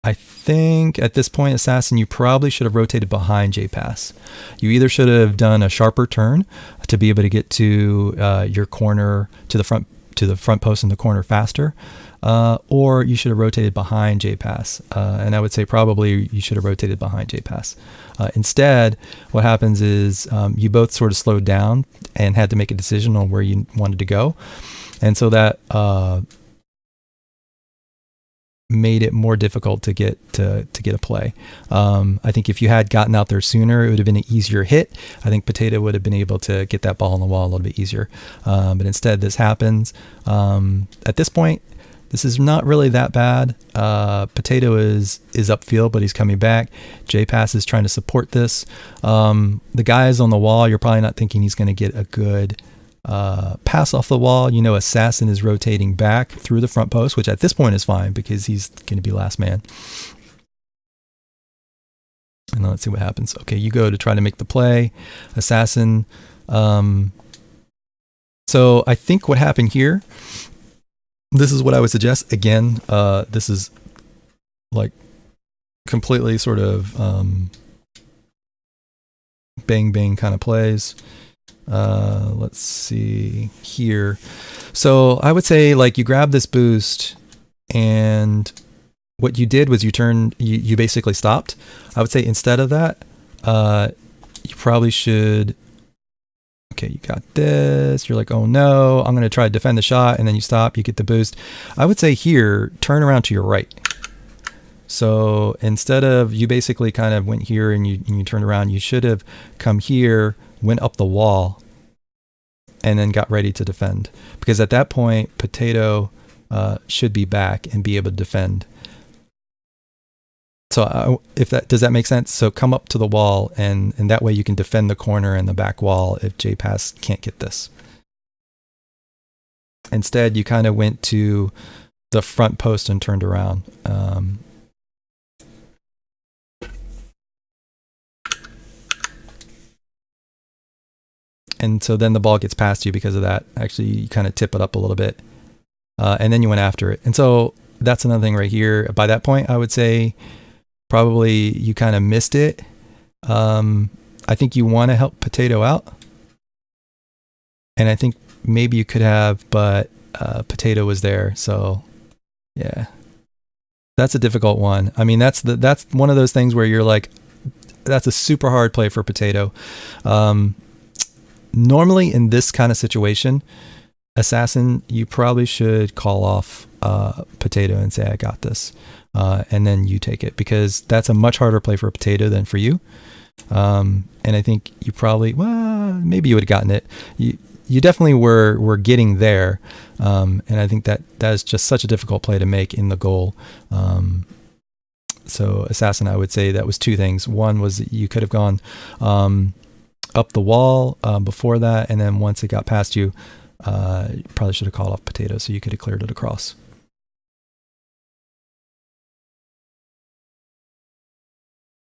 I think at this point, Assassin, you probably should have rotated behind J-Pass. You either should have done a sharper turn to be able to get to your corner, to the front post in the corner faster, or you should have rotated behind J-Pass. And I would say probably you should have rotated behind J-Pass. Instead, what happens is you both sort of slowed down and had to make a decision on where you wanted to go. And so that made it more difficult to get a play. I think if you had gotten out there sooner, it would have been an easier hit. I think Potato would have been able to get that ball on the wall a little bit easier. But instead, this happens. At this point, this is not really that bad. Potato is upfield, but he's coming back. J-Pass is trying to support this. The guys on the wall, you're probably not thinking he's going to get a good pass off the wall. You know, Assassin is rotating back through the front post, which at this point is fine because he's going to be last man. And let's see what happens. Okay, you go to try to make the play. Assassin. So I think what happened here, this is what I would suggest. Again, this is like completely sort of bang bang kind of plays. Let's see here. So I would say, like, you grab this boost, and what you did was you basically stopped. I would say instead of that, you probably should, okay, you got this. You're like, oh no, I'm going to try to defend the shot, and then you stop, you get the boost. I would say here, turn around to your right. So instead of, you basically kind of went here and you turned around, you should have come here, went up the wall, and then got ready to defend. Because at that point, Potato should be back and be able to defend. So does that make sense? So come up to the wall, and that way you can defend the corner and the back wall if J-Pass can't get this. Instead, you kind of went to the front post and turned around. And so then the ball gets past you because of that. Actually, you kind of tip it up a little bit. And then you went after it. And so that's another thing right here. By that point, I would say probably you kind of missed it. I think you want to help Potato out. And I think maybe you could have, but Potato was there. So, yeah. That's a difficult one. I mean, that's one of those things where you're like, that's a super hard play for Potato. Normally in this kind of situation, Assassin, you probably should call off Potato and say, I got this. And then you take it, because that's a much harder play for Potato than for you. And I think you probably, well, maybe you would have gotten it. You definitely were getting there. And I think that is just such a difficult play to make in the goal. So Assassin, I would say that was two things. One was that you could have gone up the wall before that, and then once it got past you, you probably should have called off Potato so you could have cleared it across.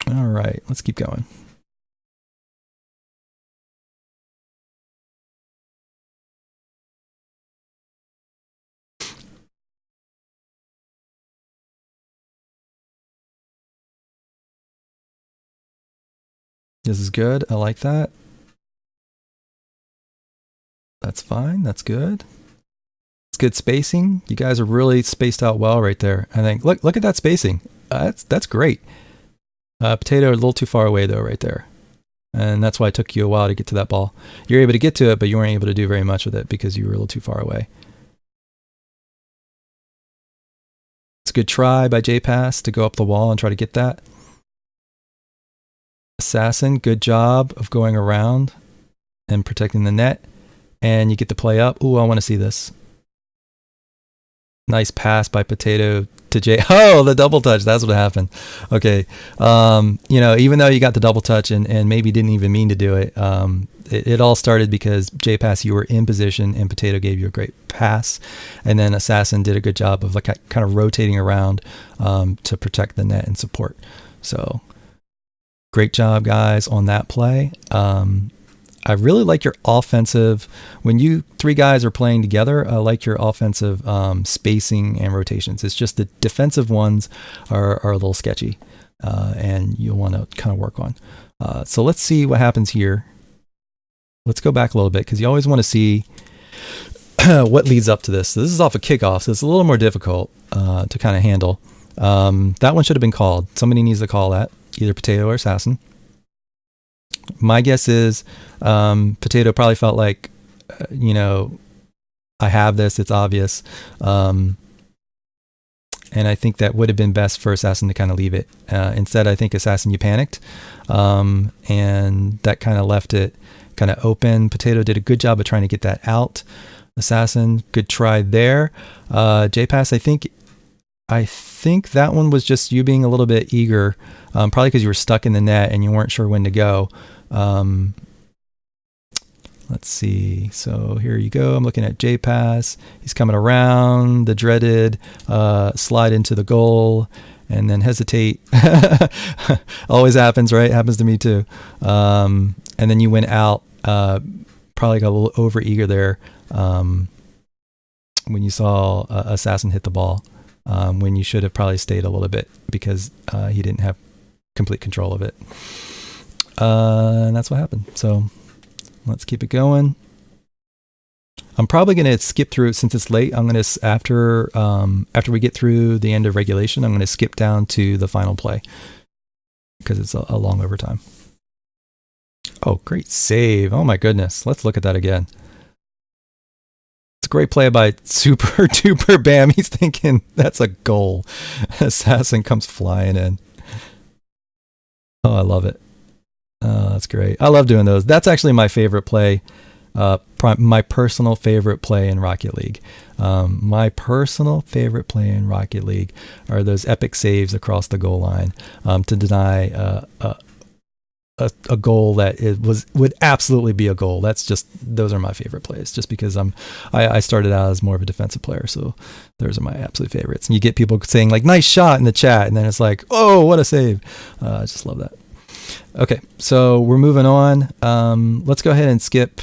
All right, let's keep going. This is good. I like that. That's fine. That's good. It's good spacing. You guys are really spaced out well right there. I think. Look at that spacing. That's great. Potato a little too far away though, right there. And that's why it took you a while to get to that ball. You're able to get to it, but you weren't able to do very much with it because you were a little too far away. It's a good try by J-Pass to go up the wall and try to get that. Assassin, good job of going around and protecting the net. And you get the play up. Ooh, I want to see this. Nice pass by Potato to J. Oh, the double touch. That's what happened. Okay. Even though you got the double touch and maybe didn't even mean to do it, it all started because J-Pass, you were in position and Potato gave you a great pass. And then Assassin did a good job of kind of rotating around to protect the net and support. So great job, guys, on that play. I really like your offensive, when you three guys are playing together, I like your offensive spacing and rotations. It's just the defensive ones are a little sketchy and you'll want to kind of work on. So let's see what happens here. Let's go back a little bit because you always want to see what leads up to this. So this is off a kickoff, so it's a little more difficult to kind of handle. That one should have been called. Somebody needs to call that, either Potato or Assassin. My guess is Potato probably felt like, I have this, it's obvious. And I think that would have been best for Assassin to kind of leave it. Instead, I think Assassin, you panicked. And that kind of left it kind of open. Potato did a good job of trying to get that out. Assassin, good try there. J-Pass, I think that one was just you being a little bit eager, probably because you were stuck in the net and you weren't sure when to go. Let's see. So here you go. I'm looking at J-Pass. He's coming around the dreaded slide into the goal and then hesitate. Always happens, right? Happens to me too. And then you went out, probably got a little over eager there when you saw Assassin hit the ball, when you should have probably stayed a little bit because he didn't have complete control of it. And that's what happened. So let's keep it going. I'm probably going to skip through, since it's late, I'm going to, after we get through the end of regulation, I'm going to skip down to the final play because it's a long overtime. Oh, great save. Oh my goodness. Let's look at that again. It's a great play by Super Duper Bam. He's thinking that's a goal. Assassin comes flying in. Oh, I love it. That's great. I love doing those. That's actually my favorite play, my personal favorite play in Rocket League. My personal favorite play in Rocket League are those epic saves across the goal line to deny a goal that would absolutely be a goal. Those are my favorite plays, just because I started out as more of a defensive player, so those are my absolute favorites. And you get people saying like "nice shot" in the chat, and then it's like, "Oh, what a save!" I just love that. Okay, so we're moving on. Let's go ahead and skip.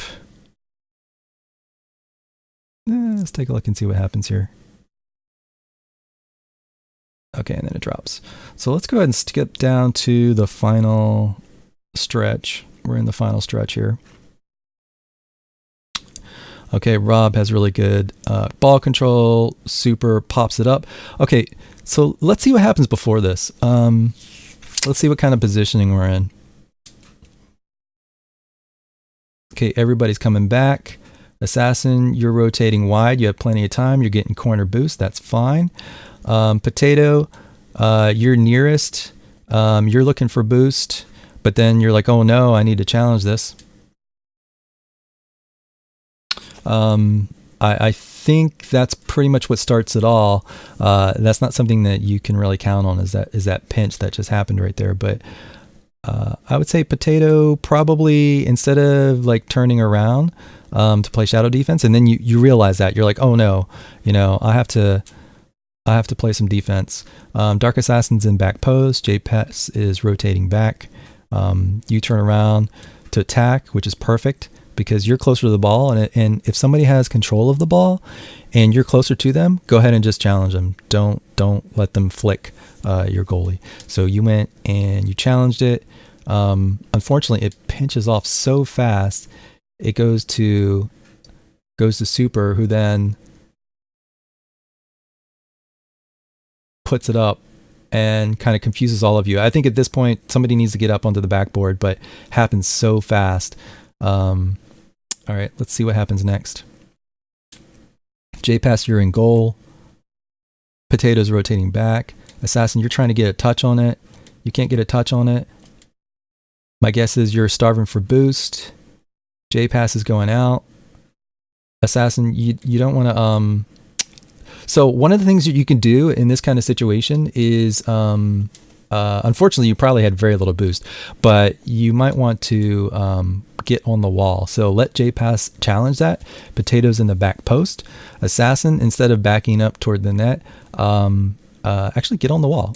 Let's take a look and see what happens here. Okay, and then it drops. So let's go ahead and skip down to the final stretch. We're in the final stretch here. Okay, Rob has really good ball control. Super pops it up. Okay, so let's see what happens before this. Let's see what kind of positioning we're in. Okay, everybody's coming back. Assassin, you're rotating wide. You have plenty of time. You're getting corner boost. That's fine. Potato, you're nearest. You're looking for boost, but then you're like, oh no, I need to challenge this. I think that's pretty much what starts it all. That's not something that you can really count on, is that pinch that just happened right there. But I would say Potato probably, instead of like turning around to play shadow defense, and then you realize that you're like, oh no, I have to play some defense. Dark Assassin's in back post. J-Pass is rotating back. You turn around to attack, which is perfect because you're closer to the ball, and if somebody has control of the ball and you're closer to them, go ahead and just challenge them. Don't let them flick your goalie. So you went and you challenged it. Unfortunately, it pinches off so fast, it goes to Super, who then puts it up and kind of confuses all of you. I think at this point, somebody needs to get up onto the backboard, but happens so fast. All right, let's see what happens next. J-Pass, you're in goal. Potato's rotating back. Assassin, you're trying to get a touch on it. You can't get a touch on it. My guess is you're starving for boost. J-Pass is going out. Assassin, you don't want to... So one of the things that you can do in this kind of situation is... unfortunately, you probably had very little boost, but you might want to get on the wall. So let J-Pass challenge that. Potato's in the back post. Assassin, instead of backing up toward the net, actually get on the wall.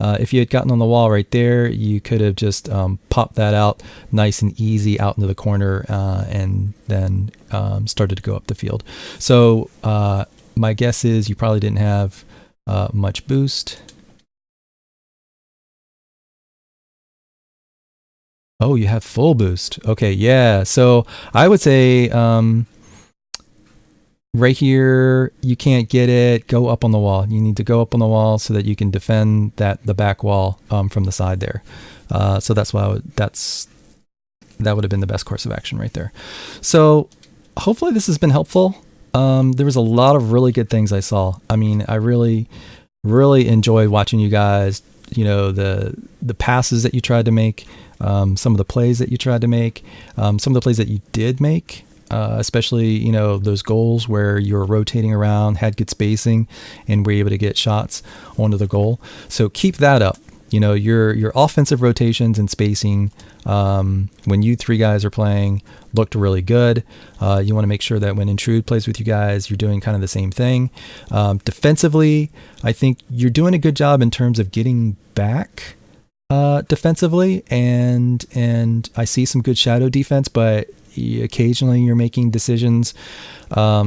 If you had gotten on the wall right there, you could have just popped that out nice and easy out into the corner and then started to go up the field. So my guess is you probably didn't have much boost. Oh, you have full boost. Okay, yeah. So I would say right here, you can't get it. Go up on the wall. You need to go up on the wall so that you can defend the back wall from the side there. So that's why that would have been the best course of action right there. So hopefully this has been helpful. There was a lot of really good things I saw. I mean, I really, really enjoyed watching you guys. You know, the passes that you tried to make. Some of the plays that you tried to make, some of the plays that you did make, especially, you know, those goals where you were rotating around, had good spacing, and were able to get shots onto the goal. So keep that up. You know, your offensive rotations and spacing, when you three guys are playing, looked really good. You want to make sure that when Intrude plays with you guys, you're doing kind of the same thing. Defensively, I think you're doing a good job in terms of getting back defensively, and I see some good shadow defense, but occasionally you're making decisions a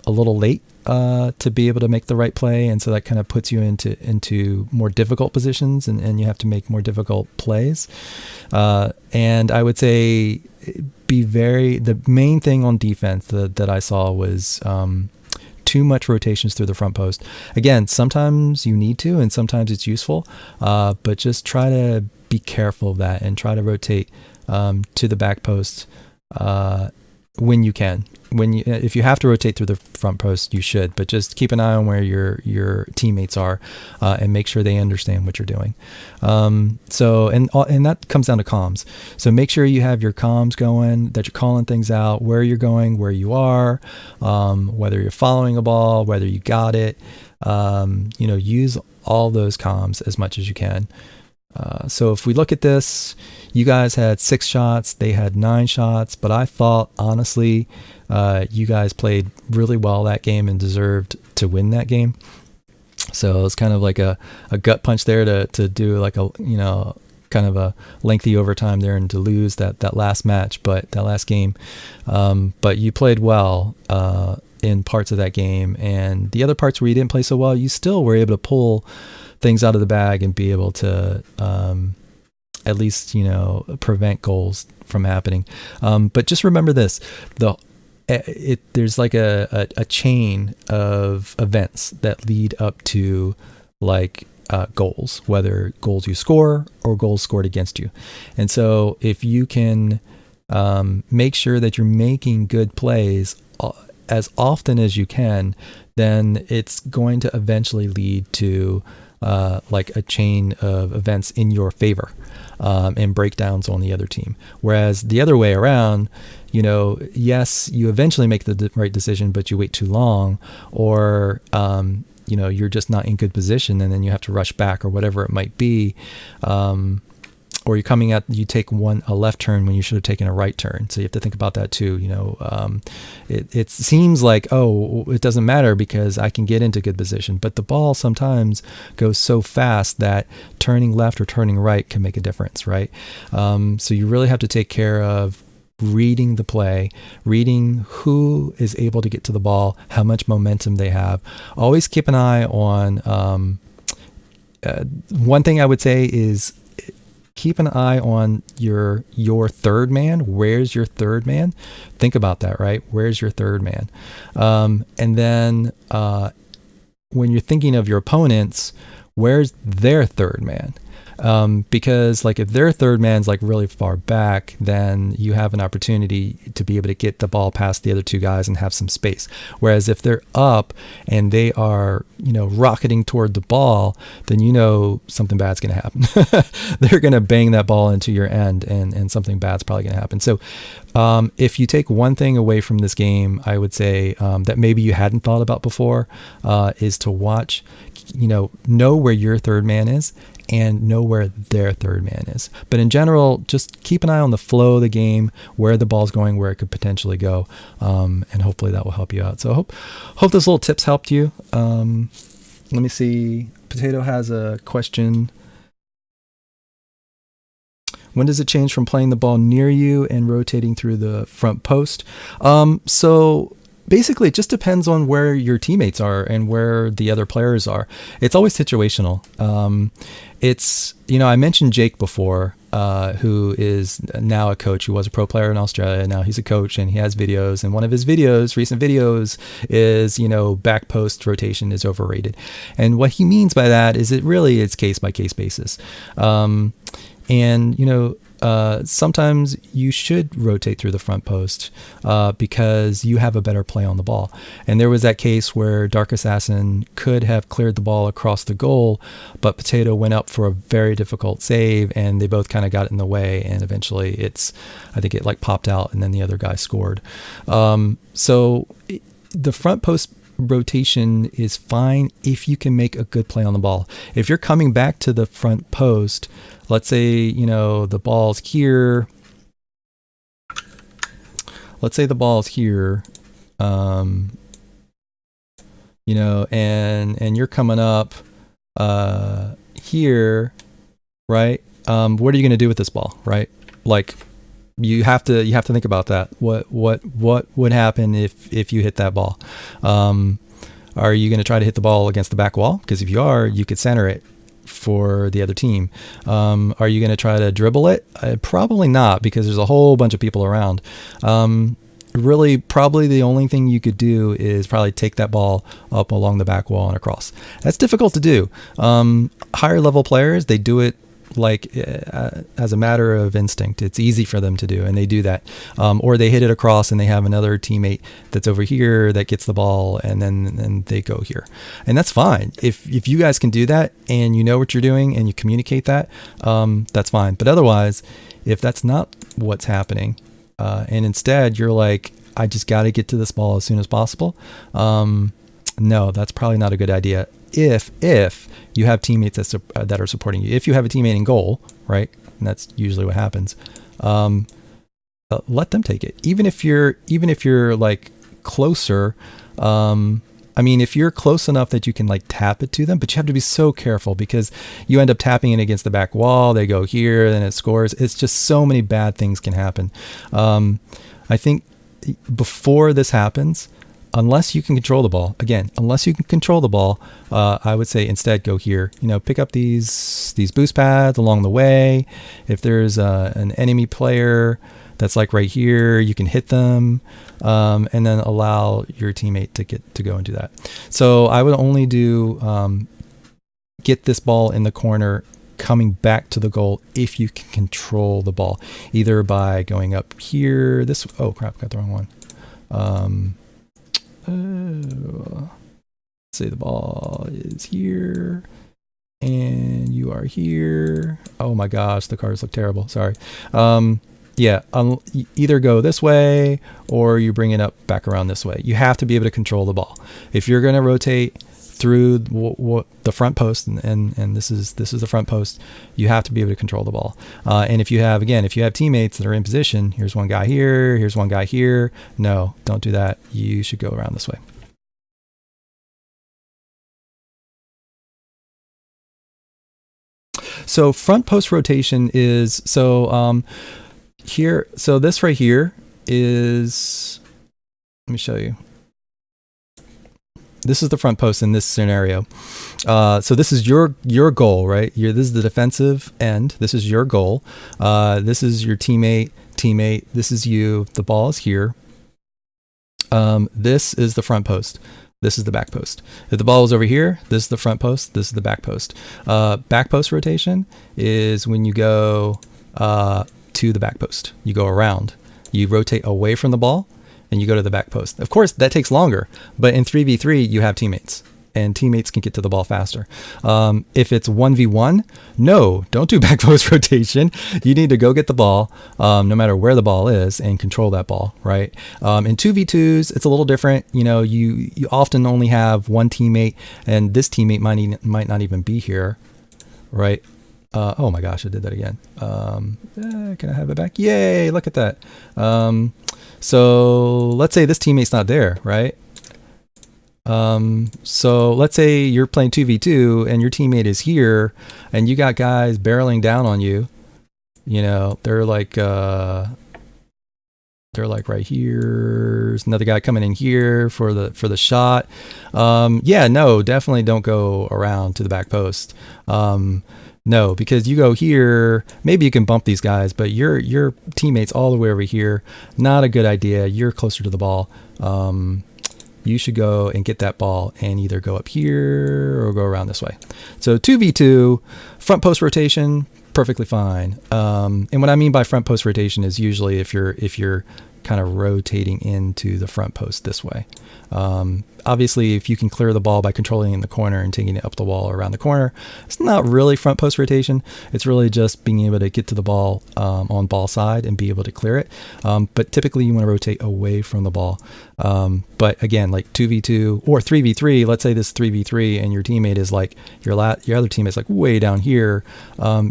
little late to be able to make the right play, and so that kind of puts you into more difficult positions, and you have to make more difficult plays. And I would say the main thing on defense that I saw was too much rotations through the front post. Again, sometimes you need to, and sometimes it's useful, but just try to be careful of that and try to rotate to the back post when you can. If you have to rotate through the front post, you should, but just keep an eye on where your teammates are and make sure they understand what you're doing. So that comes down to comms. So make sure you have your comms going, that you're calling things out, where you're going, where you are, whether you're following a ball, whether you got it. Use all those comms as much as you can. So if we look at this, you guys had 6 shots, they had 9 shots, but I thought, honestly, you guys played really well that game and deserved to win that game. So it was kind of like a gut punch there to do like kind of a lengthy overtime there and to lose that last match, but that last game. But you played well in parts of that game, and the other parts where you didn't play so well, you still were able to pull things out of the bag and be able to at least prevent goals from happening. But just remember this: there's like a chain of events that lead up to like goals, whether goals you score or goals scored against you. And so if you can make sure that you're making good plays as often as you can, then it's going to eventually lead to like a chain of events in your favor and breakdowns on the other team. Whereas the other way around, yes, you eventually make the right decision, but you wait too long, or you're just not in good position, and then you have to rush back or whatever it might be. Or you take a left turn when you should have taken a right turn. So you have to think about that too. It seems like, it doesn't matter because I can get into good position, but the ball sometimes goes so fast that turning left or turning right can make a difference, right? So you really have to take care of reading the play, reading who is able to get to the ball, how much momentum they have. Always keep an eye on, one thing I would say is, keep an eye on your third man. Where's your third man? Think about that, right? Where's your third man? And then when you're thinking of your opponents, where's their third man? Because like if their third man's like really far back, then you have an opportunity to be able to get the ball past the other two guys and have some space. Whereas if they're up and they are, rocketing toward the ball, then something bad's going to happen. They're going to bang that ball into your end, and something bad's probably going to happen. So if you take one thing away from this game, I would say that maybe you hadn't thought about before is to watch, know where your third man is and know where their third man is. But in general, just keep an eye on the flow of the game, where the ball's going, where it could potentially go, and hopefully that will help you out. So hope those little tips helped you. Let me see. Potato has a question. When does it change from playing the ball near you and rotating through the front post? So basically, it just depends on where your teammates are and where the other players are. It's always situational. I mentioned Jake before, who is now a coach, who was a pro player in Australia. Now he's a coach and he has videos. And one of his recent videos is, back post rotation is overrated. And what he means by that is it's case by case basis. Sometimes you should rotate through the front post because you have a better play on the ball. And there was that case where Dark Assassin could have cleared the ball across the goal, but Potato went up for a very difficult save, and they both kind of got in the way. And eventually I think it like popped out, and then the other guy scored. So the front post rotation is fine if you can make a good play on the ball. If you're coming back to the front post, let's say, the ball's here. Let's say the ball's here, and you're coming up here, right? What are you going to do with this ball, right? Like, you have to think about that. What would happen if you hit that ball? Are you going to try to hit the ball against the back wall? Because if you are, you could center it for the other team. Are you going to try to dribble it? Probably not, because there's a whole bunch of people around. Really, probably the only thing you could do is probably take that ball up along the back wall and across. That's difficult to do. Higher level players, they do it like as a matter of instinct. It's easy for them to do, and they do that. Or they hit it across and they have another teammate that's over here that gets the ball, and then they go here. And that's fine. If you guys can do that and you know what you're doing and you communicate that, that's fine. But otherwise, if that's not what's happening, and instead you're like, I just got to get to this ball as soon as possible, no, that's probably not a good idea. If you have teammates that are supporting you, if you have a teammate in goal, right, and that's usually what happens, let them take it. Even if you're like closer, if you're close enough that you can like tap it to them, but you have to be so careful because you end up tapping it against the back wall. They go here, then it scores. It's just so many bad things can happen. I think before this happens, unless you can control the ball, I would say instead go here. Pick up these boost pads along the way. If there's an enemy player that's like right here, you can hit them, and then allow your teammate to go and do that. So I would only do get this ball in the corner, coming back to the goal if you can control the ball, either by going up here. Oh crap, got the wrong one. Let's say the ball is here and you are here. Oh my gosh, the cards look terrible. Sorry. Either go this way or you bring it up back around this way. You have to be able to control the ball. If you're going to rotate through the front post, and this is the front post, you have to be able to control the ball. And if you have teammates that are in position, here's one guy here, here's one guy here. No, don't do that. You should go around this way. So front post rotation is here. So this right here is, let me show you. This is the front post in this scenario. So this is your goal, right? This is the defensive end. This is your goal. This is your teammate. This is you. The ball is here. This is the front post. This is the back post. If the ball was over here, this is the front post. This is the back post. Back post rotation is when you go to the back post. You go around. You rotate away from the ball and you go to the back post. Of course, that takes longer, but in 3v3, you have teammates. And teammates can get to the ball faster. If it's 1v1, no, don't do back post rotation. You need to go get the ball, no matter where the ball is, and control that ball, right? In 2v2s, it's a little different. You know, you often only have one teammate, and this teammate might not even be here, right? Oh my gosh, I did that again. Can I have it back? Yay, look at that. So let's say this teammate's not there, right? So let's say you're playing 2v2 and your teammate is here and you got guys barreling down on you. You know, they're like right here. There's another guy coming in here for the shot. Yeah, no, definitely don't go around to the back post. No, because you go here, maybe you can bump these guys, but your teammate's all the way over here. Not a good idea. You're closer to the ball. You should go and get that ball and either go up here or go around this way. So 2v2, front post rotation, perfectly fine. And what I mean by front post rotation is usually if you're kind of rotating into the front post this way. Obviously, if you can clear the ball by controlling it in the corner and taking it up the wall or around the corner, it's not really front post rotation. It's really just being able to get to the ball on ball side and be able to clear it. But typically, you want to rotate away from the ball. But again, like 2v2 or 3v3, let's say this 3v3 and your teammate is like, your other teammate is like way down here.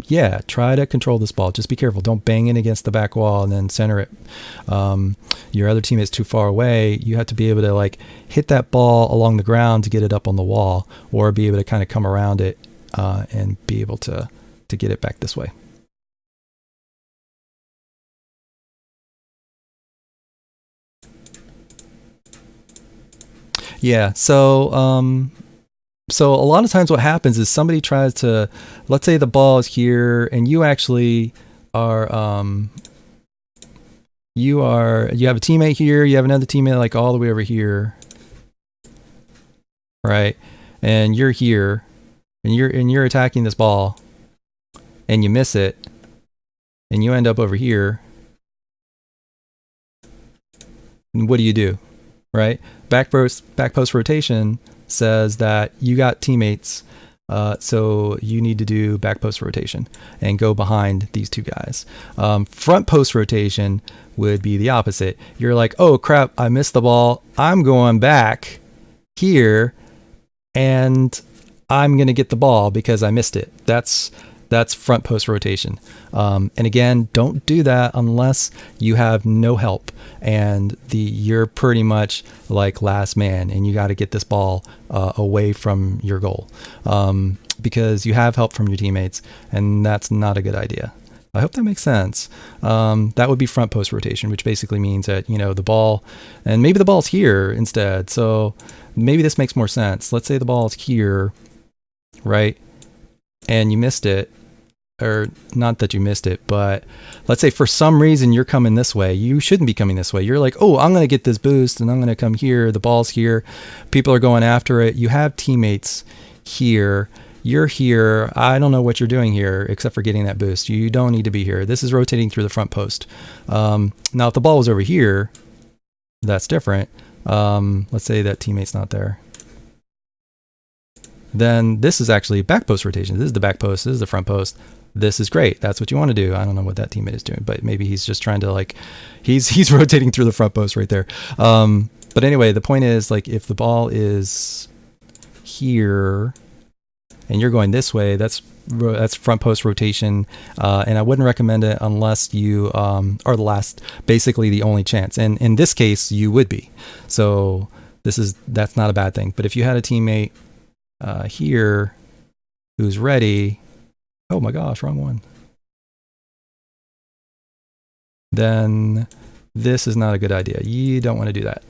Yeah, try to control this ball. Just be careful. Don't bang it against the back wall and then center it. Your other teammate's too far away. You have to be able to like hit that ball along the ground to get it up on the wall, or be able to kind of come around it and be able to get it back this way. Yeah, so a lot of times what happens is somebody tries to, let's say the ball is here and you actually are you have a teammate here, you have another teammate like all the way over here, right? And you're here and you're attacking this ball and you miss it and you end up over here. And what do? Right? Back post rotation says that you got teammates, so you need to do back post rotation and go behind these two guys. Front post rotation would be the opposite. You're like, oh crap, I missed the ball. I'm going back here and I'm going to get the ball because I missed it. That's front post rotation. And again, don't do that unless you have no help and you're pretty much like last man and you got to get this ball away from your goal because you have help from your teammates, and that's not a good idea. I hope that makes sense. That would be front post rotation, which basically means that, you know, the ball, and maybe the ball's here instead. So maybe this makes more sense. Let's say the ball is here, right? And you missed it. Or not that you missed it, but let's say for some reason you're coming this way. You shouldn't be coming this way. You're like, oh, I'm going to get this boost and I'm going to come here. The ball's here. People are going after it. You have teammates here. You're here. I don't know what you're doing here except for getting that boost. You don't need to be here. This is rotating through the front post. Now, if the ball was over here, that's different. Let's say that teammate's not there. Then this is actually back post rotation. This is the back post. This is the front post. This is great. That's what you want to do. I don't know what that teammate is doing, but maybe he's just trying to like, he's rotating through the front post right there. But anyway, the point is like, if the ball is here and you're going this way, that's front post rotation. And I wouldn't recommend it unless you are basically the only chance. And in this case, you would be. So that's not a bad thing. But if you had a teammate here who's ready, oh my gosh, wrong one, then this is not a good idea. You don't want to do that.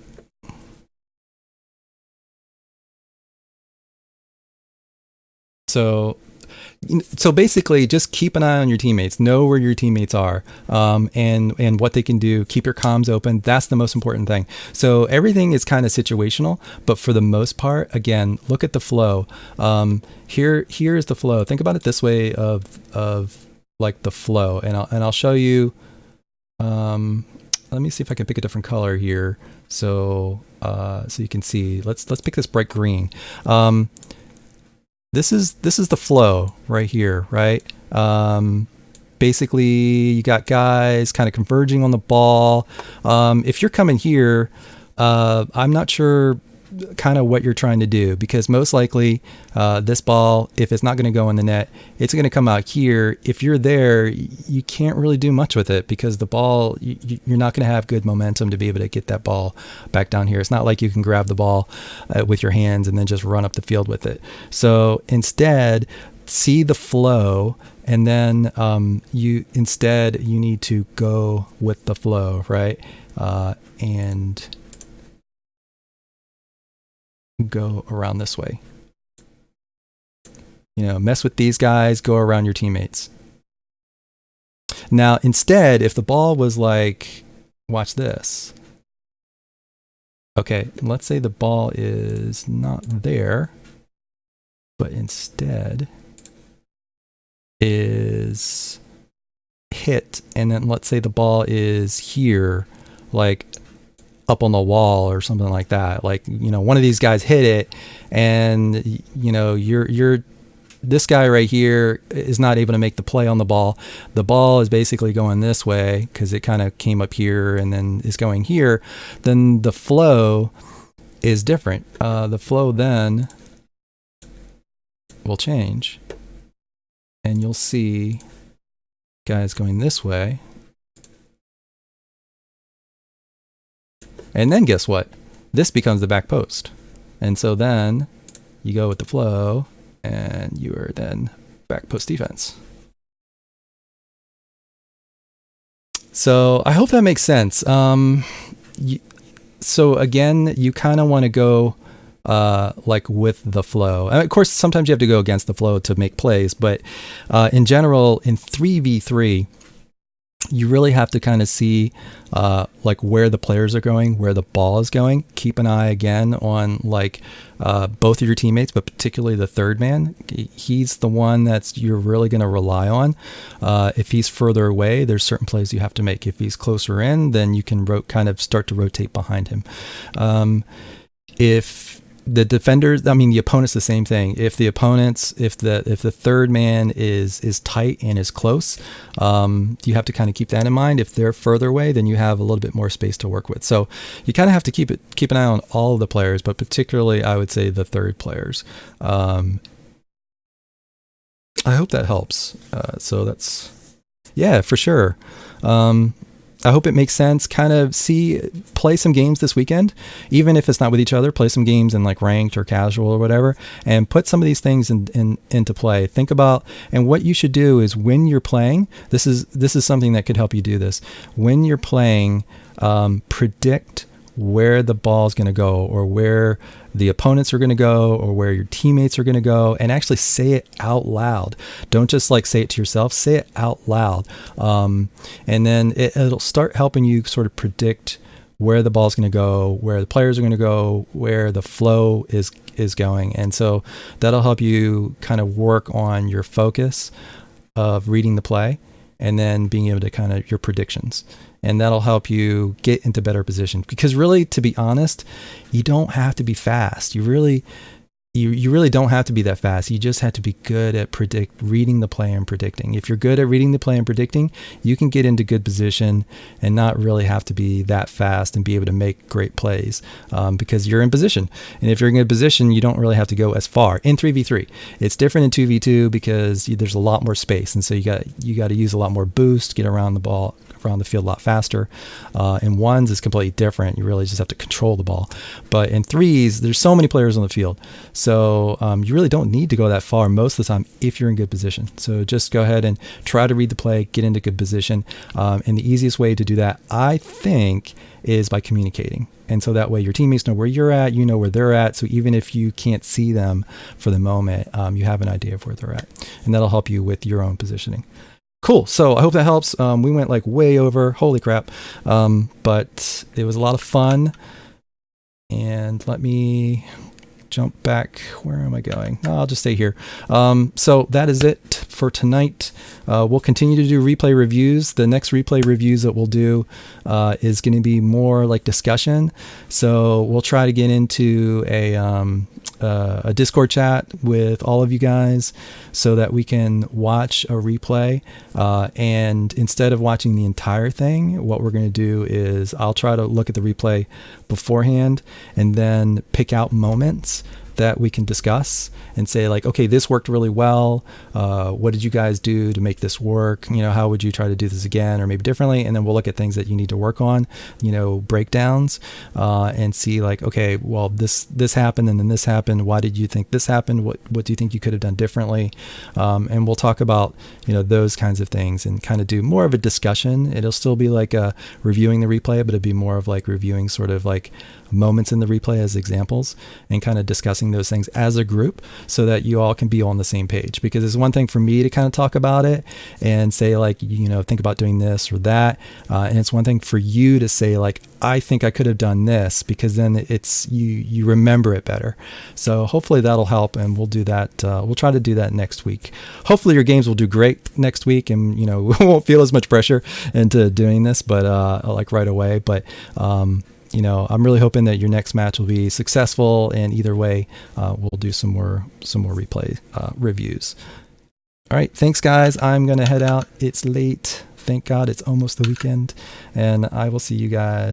So basically, just keep an eye on your teammates. Know where your teammates are, and what they can do. Keep your comms open. That's the most important thing. So everything is kind of situational, but for the most part, again, look at the flow. Here is the flow. Think about it this way of like the flow, and I'll show you. Let me see if I can pick a different color here, so you can see. Let's pick this bright green. This is the flow right here, right? Basically, you got guys kind of converging on the ball. If you're coming here, I'm not sure kind of what you're trying to do, because most likely this ball, if it's not going to go in the net, it's going to come out here. If you're there, you can't really do much with it, because the ball, you're not going to have good momentum to be able to get that ball back down here. It's not like you can grab the ball with your hands and then just run up the field with it. So instead, see the flow, and then you need to go with the flow, right? And go around this way. Mess with these guys, go around your teammates. Now, instead, if the ball was like, watch this. Okay, let's say the ball is not there, but instead is hit, and then let's say the ball is here, like up on the wall or something like that. Like, one of these guys hit it, and you're this guy right here is not able to make the play on the ball. The ball is basically going this way because it kind of came up here and then is going here. Then the flow is different. The flow then will change, and you'll see guys going this way. And then guess what? This becomes the back post. And so then you go with the flow, and you are then back post defense. So I hope that makes sense. So again, you kind of want to go like with the flow. And of course, sometimes you have to go against the flow to make plays. But in general, in 3v3, you really have to kind of see like where the players are going, where the ball is going. Keep an eye again on like both of your teammates, but particularly the third man. He's the one you're really going to rely on. If he's further away, there's certain plays you have to make. If he's closer in, then you can kind of start to rotate behind him. If the defenders, the opponent's the same thing. If the third man is tight and is close, you have to kind of keep that in mind. If they're further away, then you have a little bit more space to work with. So you kind of have to keep an eye on all of the players, but particularly I would say the third players. I hope that helps. So that's, yeah, for sure. I hope it makes sense. Kind of play some games this weekend, even if it's not with each other. Play some games in like ranked or casual or whatever, and put some of these things into play. Think about, and what you should do is when you're playing, this is something that could help you do this. When you're playing, predict where the ball is going to go, or where the opponents are going to go, or where your teammates are going to go, and actually say it out loud. Don't just like say it to yourself, say it out loud. And then it'll start helping you sort of predict where the ball's going to go, where the players are going to go, where the flow is going. And so that'll help you kind of work on your focus of reading the play, and then being able to kind of your predictions. And that'll help you get into better position. Because really, to be honest, you don't have to be fast. You really don't have to be that fast. You just have to be good at reading the play and predicting. If you're good at reading the play and predicting, you can get into good position and not really have to be that fast and be able to make great plays, because you're in position. And if you're in good position, you don't really have to go as far. In 3v3, it's different in 2v2 because there's a lot more space, and so you got to use a lot more boost, get around the ball, around the field a lot faster. In ones, it's completely different. You really just have to control the ball. But in threes, there's so many players on the field. So you really don't need to go that far most of the time if you're in good position. So just go ahead and try to read the play, get into good position. And the easiest way to do that, I think, is by communicating. And so that way your teammates know where you're at, you know where they're at. So even if you can't see them for the moment, you have an idea of where they're at. And that'll help you with your own positioning. Cool. So I hope that helps. We went like way over. Holy crap. But it was a lot of fun. And let me jump back. Where am I going? No, I'll just stay here. So that is it for tonight. We'll continue to do replay reviews. The next replay reviews that we'll do is going to be more like discussion. So we'll try to get into a Discord chat with all of you guys so that we can watch a replay. And instead of watching the entire thing, what we're going to do is I'll try to look at the replay beforehand and then pick out moments that we can discuss and say like, okay, this worked really well. What did you guys do to make this work? You know, how would you try to do this again or maybe differently? And then we'll look at things that you need to work on, you know, breakdowns, and see like, okay, well, this happened and then this happened. Why did you think this happened? What do you think you could have done differently? And we'll talk about, you know, those kinds of things and kind of do more of a discussion. It'll still be like reviewing the replay, but it'd be more of like reviewing sort of like moments in the replay as examples and kind of discussing those things as a group so that you all can be on the same page. Because it's one thing for me to kind of talk about it and say like, you know, think about doing this or that. And it's one thing for you to say like, I think I could have done this, because then it's you remember it better. So hopefully that'll help, and we'll do that. We'll try to do that next week. Hopefully your games will do great next week, and you know, we won't feel as much pressure into doing this, but like right away. But you know, I'm really hoping that your next match will be successful, and either way, we'll do some more replay reviews. All right, thanks guys. I'm gonna head out. It's late. Thank God it's almost the weekend, and I will see you guys